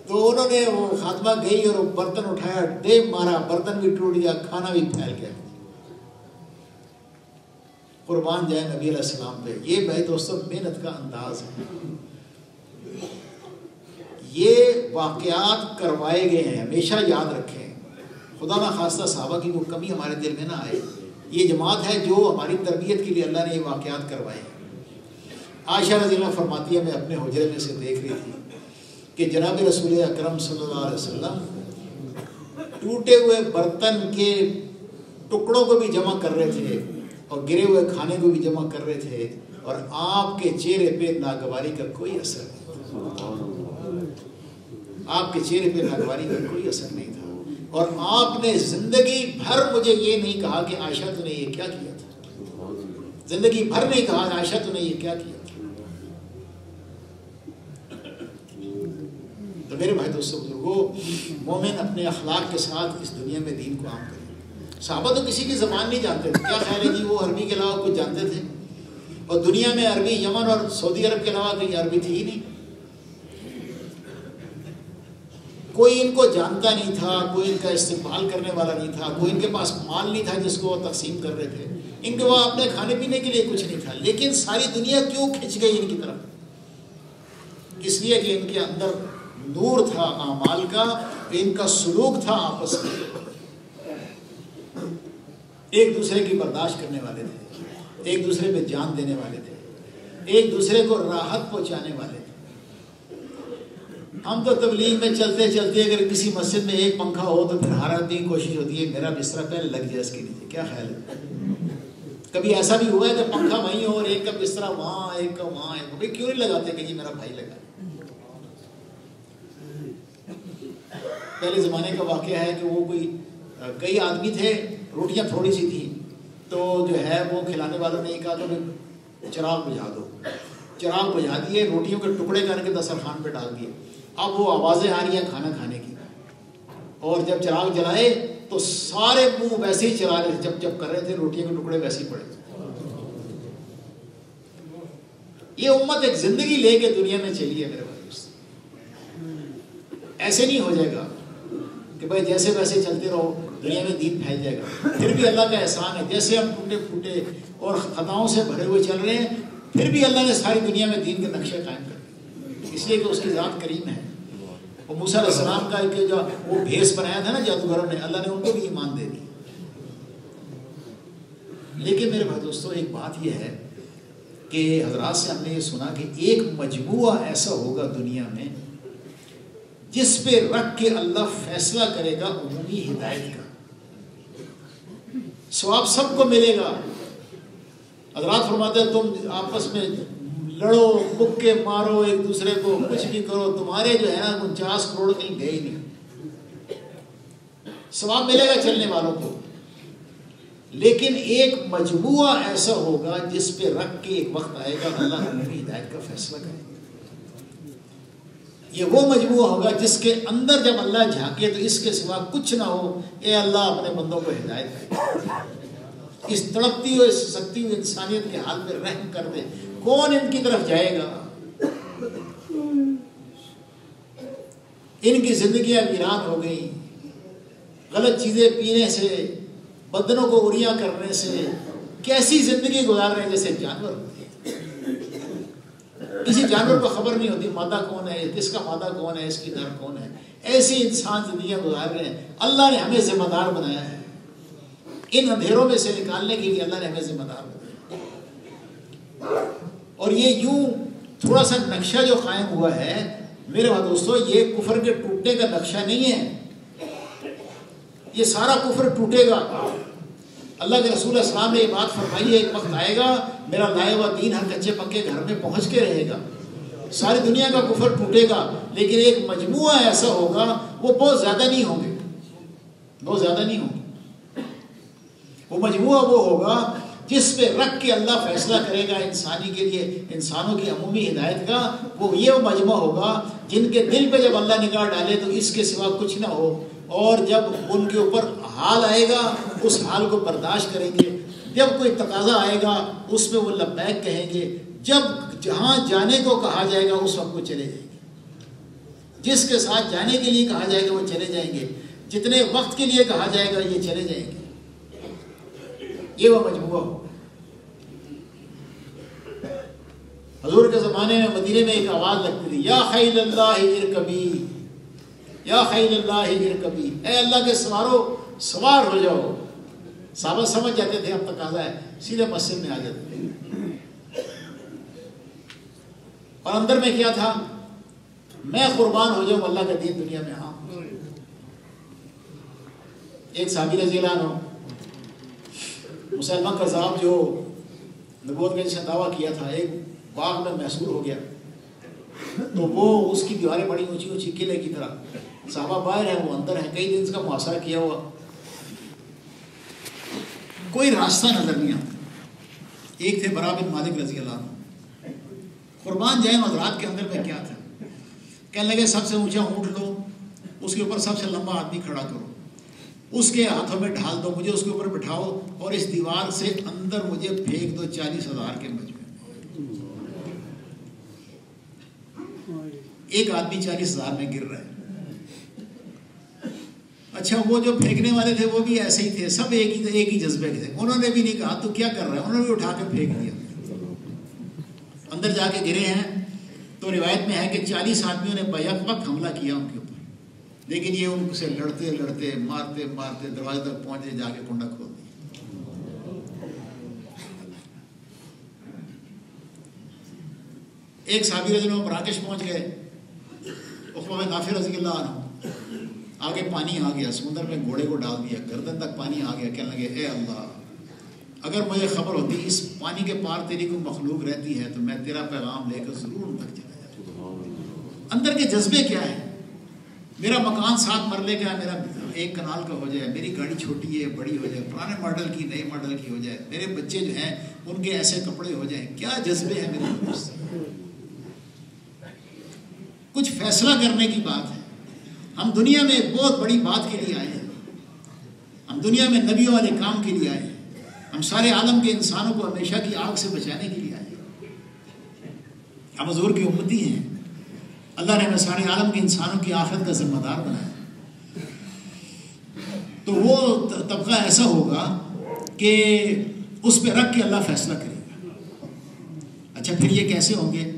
تو انہوں نے وہ خاتمہ گئی اور وہ برتن اٹھایا, ڈیب مارا, برتن بھی ٹوٹ گیا, کھانا بھی پھیل گیا. قربان جائے نبی علیہ السلام پہ. یہ بھائی دوستوں محنت کا انداز ہے. یہ واقعات کروائے گئے ہیں, ہمیشہ یاد رکھیں. خدا نہ خواستہ صحابہ کی وہ کمی ہمارے دل میں نہ آئے. یہ جماعت ہے جو ہماری تربیت کے لیے اللہ نے یہ واقعات کروائے. عائشہ رضی اللہ فرماتی ہے میں اپنے حجرے میں سے دیکھ رہی تھی کہ جناب رسول اکرم صلی اللہ علیہ وسلم ٹوٹے ہوئے برتن کے ٹکڑوں کو بھی جمع کر رہے تھے اور گرے ہوئے کھانے کو بھی جمع کر رہے تھے, اور آپ کے چہرے پہ ناگواری کا کوئی اثر نہیں تھا. آپ کے چہرے پہ ناگواری کا کوئی اثر نہیں تھا. اور آپ نے زندگی بھر مجھے یہ نہیں کہا کہ عائشہ تو نے یہ کیا کیا تھا. زندگی بھر نہیں کہا عائشہ تو نے یہ کیا کیا تھا. تو میرے بھائی دوستوں بزرگوں, مومن اپنے اخلاق کے ساتھ اس دنیا میں دین کو عام کرے. صحابہ تو کسی کی زبان نہیں جانتے تھے. کیا خیال ہے جی وہ عربی کے علاوہ کچھ جانتے تھے؟ اور دنیا میں عربی یمن اور سعودی عرب کے علاوہ کہیں عربی تھی ہی نہیں. کوئی ان کو جانتا نہیں تھا, کوئی ان کا استقبال کرنے والا نہیں تھا, کوئی ان کے پاس مال نہیں تھا جس کو وہ تقسیم کر رہے تھے. ان کے وہاں اپنے کھانے پینے کے لیے کچھ نہیں تھا. لیکن ساری دنیا کیوں کھنچ گئی ان کی طرف؟ اس لیے کہ ان کے اندر نور تھا اعمال کا, ان کا سلوک تھا آپس میں, ایک دوسرے کی برداشت کرنے والے تھے, ایک دوسرے پہ جان دینے والے تھے, ایک دوسرے کو راحت پہنچانے والے تھے. ہم تو تبلیغ میں چلتے چلتے اگر کسی مسجد میں ایک پنکھا ہو تو پھر ہر آدمی کی کوشش ہوتی ہے میرا بستر پہلے لگ جائے اس کے نیچے. کیا خیال ہے؟ کبھی ایسا بھی ہوا ہے کہ پنکھا وہیں ہو اور ایک کا بستر وہاں, ایک کا وہاں, بھائی کیوں نہیں لگاتے کہ جی میرا بھائی لگا. پہلے زمانے کا واقعہ ہے کہ وہ کئی آدمی تھے, روٹیاں تھوڑی سی تھیں, تو جو ہے وہ کھلانے والوں نے یہ کہا کہ چراغ بجھا دو. چراغ بجھا دیے, روٹیوں کے ٹکڑے کر کے دسترخوان پہ ڈال دیے. اب وہ آوازیں آ رہی ہیں کھانا کھانے کی, اور جب چراغ جلائے تو سارے منہ ویسے ہی چلا رہے تھے, جب جب کر رہے تھے روٹیوں کے ٹکڑے ویسے ہی پڑے تھے. یہ امت ایک زندگی لے کے دنیا میں چلی ہے میرے بھائی. ایسے نہیں ہو جائے گا کہ بھائی جیسے ویسے چلتے رہو دنیا میں دین پھیل جائے گا. پھر بھی اللہ کا احسان ہے, جیسے ہم ٹوٹے پھوٹے اور خطاؤں سے بھرے ہوئے چل رہے ہیں, پھر بھی اللہ نے ساری دنیا میں دین کے نقشے قائم کر دیے, اس لیے کہ اس کی ذات کریم ہے. وہ موسیٰ علیہ السلام کا جو وہ بھیس بنایا تھا نا جادوگروں نے, اللہ نے ان کو بھی ایمان دے دی. لیکن میرے بھائی دوستوں ایک بات یہ ہے کہ حضرات سے ہم نے یہ سنا کہ ایک مجموعہ ایسا ہوگا دنیا میں جس پہ رکھ کے اللہ فیصلہ کرے گا عمومی ہدایت کا. ثواب سب کو ملے گا. حضرات فرماتے ہیں تم آپس میں لڑو, مکے مارو ایک دوسرے کو, کچھ بھی کرو, تمہارے جو ہے نا 49 کروڑ کہیں گئے ہی نہیں. ثواب ملے گا چلنے والوں کو. لیکن ایک مجموعہ ایسا ہوگا جس پہ رکھ کے ایک وقت آئے گا اللہ عمومی ہدایت کا فیصلہ کرے گا. یہ وہ مجموعہ ہوگا جس کے اندر جب اللہ جھانکے تو اس کے سوا کچھ نہ ہو, اے اللہ اپنے بندوں کو ہدایت دے, اس تڑپتی ہوئی سکتی ہوئی انسانیت کے حال پہ رحم کر دے. کون ان کی طرف جائے گا؟ ان کی زندگیاں ویران ہو گئی, غلط چیزیں پینے سے, بدنوں کو اریاں کرنے سے. کیسی زندگی گزار رہے ہیں جیسے جانور ہوتے ہیں. کسی جانور کو خبر نہیں ہوتی مادہ کون ہے, کس کا مادہ کون ہے, اس کی نر کون ہے. ایسی انسان زندگیاں گزار رہے ہیں. اللہ نے ہمیں ذمہ دار بنایا ہے, ان اندھیروں میں سے نکالنے کے لیے اللہ نے ہمیں ذمہ دار بنایا. اور یہ یوں تھوڑا سا نقشہ جو قائم ہوا ہے میرے بھائی دوستو, یہ کفر کے ٹوٹنے کا نقشہ نہیں ہے. یہ سارا کفر ٹوٹے گا. اللہ کے رسول السلام نے یہ بات فرمائی ہے, ایک وقت آئے گا میرا لائے ہوا دین ہر کچے پکے گھر میں پہنچ کے رہے گا. ساری دنیا کا کفر ٹوٹے گا, لیکن ایک مجموعہ ایسا ہوگا, وہ بہت زیادہ نہیں ہوں گے, بہت زیادہ نہیں ہوں گے. وہ مجموعہ وہ ہوگا جس پہ رکھ کے اللہ فیصلہ کرے گا انسانی کے لیے، انسانوں کی عمومی ہدایت کا، وہ یہ مجمع ہوگا جن کے دل پہ جب اللہ نگاہ ڈالے تو اس کے سوا کچھ نہ ہو، اور جب ان کے اوپر حال آئے گا اس حال کو برداشت کریں گے، جب کوئی تقاضا آئے گا اس میں وہ لبیک کہیں گے، جب جہاں جانے کو کہا جائے گا اس وقت وہ چلے جائیں گے، جس کے ساتھ جانے کے لیے کہا جائے گا وہ چلے جائیں گے، جتنے وقت کے لیے کہا جائے گا یہ چلے جائیں گے۔ یہ وہ مجموعہ ہو۔ حضور کے زمانے میں مدینے میں ایک آواز لگتی تھی، یا خیل اللہ ارکبی، یا خیل اللہ ارکبی، اے اللہ کے سوارو سوار ہو جاؤ۔ صحابہ سمجھ جاتے تھے اب تقاضا ہے، سیدھے مسجد میں آ جاتے تھے۔ اور اندر میں کیا تھا؟ میں قربان ہو جاؤں اللہ کا دین دنیا میں۔ ہاں، ایک صحابی رضی اللہ عنہ مسلمان کذاب جو نبوت کا جس نے دعویٰ کیا تھا، ایک باغ میں محصور ہو گیا تو وہ اس کی دیواریں بڑی اونچی اونچی قلعے کی طرح، صحابہ باہر ہیں وہ اندر ہیں، کئی دن اس کا محاصرہ کیا ہوا، کوئی راستہ نظر نہیں آتا۔ ایک تھے برا بن مالک رضی اللہ عنہ، قربان جائیں حضرات کے اندر میں کیا تھا، کہنے لگے سب سے اونچا اونٹ لو، اس کے اوپر سب سے لمبا آدمی کھڑا کرو، اس کے ہاتھوں میں ڈھال دو، مجھے اس کے اوپر بٹھاؤ اور اس دیوار سے اندر مجھے پھینک دو 40,000 کے مجموعے۔ ایک آدمی 40,000 میں گر رہا ہے۔ اچھا، وہ جو پھینکنے والے تھے وہ بھی ایسے ہی تھے، سب ایک ہی جذبے کے تھے، انہوں نے بھی نہیں کہا تو کیا کر رہا ہے، انہوں نے بھی اٹھا کے پھینک دیا، اندر جا کے گرے ہیں۔ تو روایت میں ہے کہ 40 آدمیوں نے بیک وقت حملہ کیا ان کے اوپر، لیکن یہ ان سے لڑتے لڑتے مارتے مارتے دروازے تک پہنچے، جا کے کنڈا کھول دیا۔ ایک صحابی رضی اللہ عنہ مراکش پہنچ گئے، عقبہ بن نافع رضی اللہ عنہ، آگے پانی آ گیا، سمندر میں گھوڑے کو ڈال دیا، گردن تک پانی آ گیا، کہنے لگے اے اللہ اگر مجھے خبر ہوتی اس پانی کے پار تیری کوئی مخلوق رہتی ہے تو میں تیرا پیغام لے کر ضرور ان تک چلا جاتا۔ اندر کے جذبے کیا ہے؟ میرا مکان 7 مرلے کا ہے، میرا 1 کنال کا ہو جائے، میری گاڑی چھوٹی ہے بڑی ہو جائے، پرانے ماڈل کی نئے ماڈل کی ہو جائے، میرے بچے جو ہیں ان کے ایسے کپڑے ہو جائیں، کیا جذبے ہیں میرے دوست۔ کچھ فیصلہ کرنے کی بات ہے۔ ہم دنیا میں ایک بہت بڑی بات کے لیے آئے ہیں، ہم دنیا میں نبیوں والے کام کے لیے آئے ہیں، ہم سارے عالم کے انسانوں کو ہمیشہ کی آگ سے بچانے کے لیے آئے ہیں۔ ہم حضور کی امتی ہیں، اللہ نے ہمیں سارے عالم کے انسانوں کی آخرت کا ذمہ دار بنایا، تو وہ طبقہ ایسا ہوگا کہ اس پہ رکھ کے اللہ فیصلہ کرے گا۔ اچھا، پھر یہ کیسے ہوں گے؟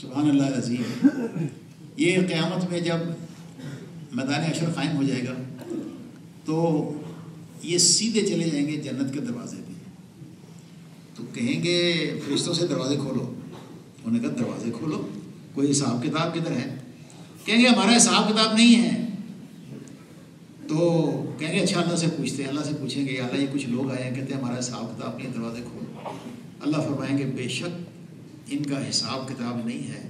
سبحان اللہ العظیم، یہ قیامت میں جب میدان حشر قائم ہو جائے گا تو یہ سیدھے چلے جائیں گے جنت کے دروازے پہ، تو کہیں گے فرشتوں سے دروازے کھولو، انہوں نے کہا دروازے کھولو، کوئی حساب کتاب کدھر ہے؟ کہیں گے ہمارا حساب کتاب نہیں ہے، تو کہیں گے اچھا اللہ سے پوچھتے ہیں، اللہ سے پوچھیں گے اللہ یہ کچھ لوگ آئے ہیں کہتے ہیں ہمارا حساب کتاب نہیں، دروازے کھولو۔ اللہ فرمائیں گے بے شک ان کا حساب کتاب نہیں ہے،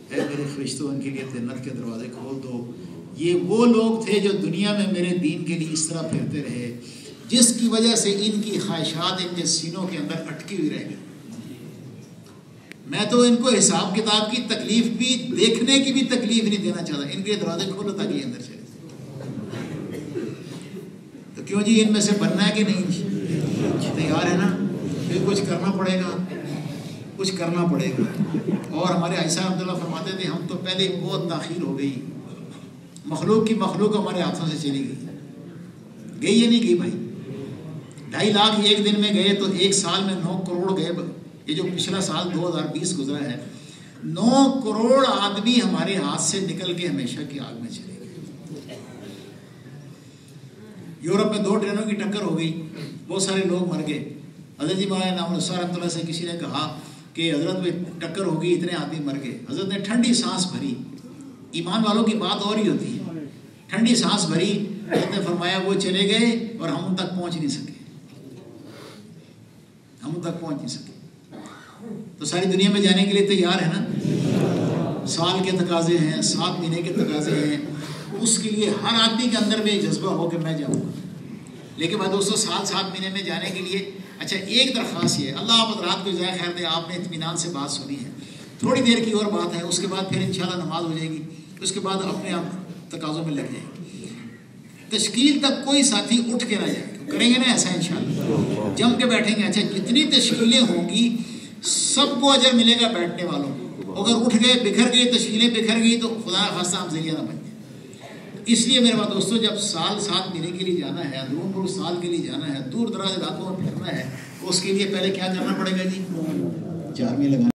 اے میرے فرشتوں ان کے لیے جنت کے دروازے کھول دو۔ یہ وہ لوگ تھے جو دنیا میں میرے دین کے لیے اس طرح پھرتے رہے، جس کی وجہ سے ان کی خواہشات ان کے سینوں کے اندر اٹکی ہوئی رہ گئی۔ میں تو ان کو حساب کتاب کی تکلیف بھی دیکھنے کی بھی تکلیف نہیں دینا چاہتا، ان کے دروازے کھولو تاکہ یہ اندر چلے۔ تو کیوں جی، ان میں سے بننا ہے کہ نہیں؟ تیار ہے نا؟ پھر کچھ کرنا پڑے گا، کچھ کرنا پڑے گا۔ اور ہمارے عیسیٰ عبداللہ فرماتے تھے ہم تو پہلے ہی بہت تاخیر ہو گئی، مخلوق کی مخلوق ہمارے ہاتھوں سے چلی گئی۔ گئی یا نہیں گئی بھائی؟ 2.5 لاکھ ایک دن میں گئے تو ایک سال میں 9 کروڑ گئے۔ یہ جو پچھلا سال 2020 گزرا ہے، 9 کروڑ آدمی ہمارے ہاتھ سے نکل کے ہمیشہ کی آگ میں چلے گئے۔ یورپ میں 2 ٹرینوں کی ٹکر ہو گئی، بہت سارے لوگ مر گئے۔ حضرت جی مولانا نام رحمۃ اللہ سے کسی نے کہا کہ حضرت میں ٹکر ہو گئی، اتنے آدمی مر گئے۔ حضرت نے ٹھنڈی سانس بھری، ایمان والوں کی بات اور ہی ہوتی ہے، ٹھنڈی سانس بھری، حضرت نے فرمایا وہ چلے گئے اور ہم ان تک پہنچ نہیں سکے، ہم ان تک پہنچ نہیں سکے۔ تو ساری دنیا میں جانے کے لیے تیار ہے نا؟ سال کے تقاضے ہیں، 7 مہینے کے تقاضے ہیں، اس کے لیے ہر آدمی کے اندر میں جذبہ ہو کہ میں جاؤں گا۔ لیکن بھائی دوستوں، 7 مہینے میں جانے کے لیے اچھا ایک درخواست یہ ہے، اللہ آپ حضرات کو جزائے خیر دے، آپ نے اطمینان سے بات سنی ہے، تھوڑی دیر کی اور بات ہے، اس کے بعد پھر انشاءاللہ نماز ہو جائے گی، اس کے بعد اپنے آپ تقاضوں میں لگ جائے گی۔ تشکیل تک کوئی ساتھی اٹھ کے نہ جائے، کریں گے نا ایسا انشاءاللہ، جم کے بیٹھیں گے۔ اچھا جتنی تشکیلیں ہوں گی سب کو اجر ملے گا بیٹھنے والوں کو، اگر اٹھ گئے بکھر گئی تشکیلیں بکھر گئی تو خدا خواستہ ہم ذریعہ نہ بن جائیں۔ اس لیے میرے بات دوستو، جب سال 7 مہینے کے لیے جانا ہے، اندرون ملک سال کے لیے جانا ہے، دور دراز علاقوں میں پھرنا ہے، تو اس کے لیے پہلے کیا کرنا پڑے گا جی؟ 4 مہینے لگانا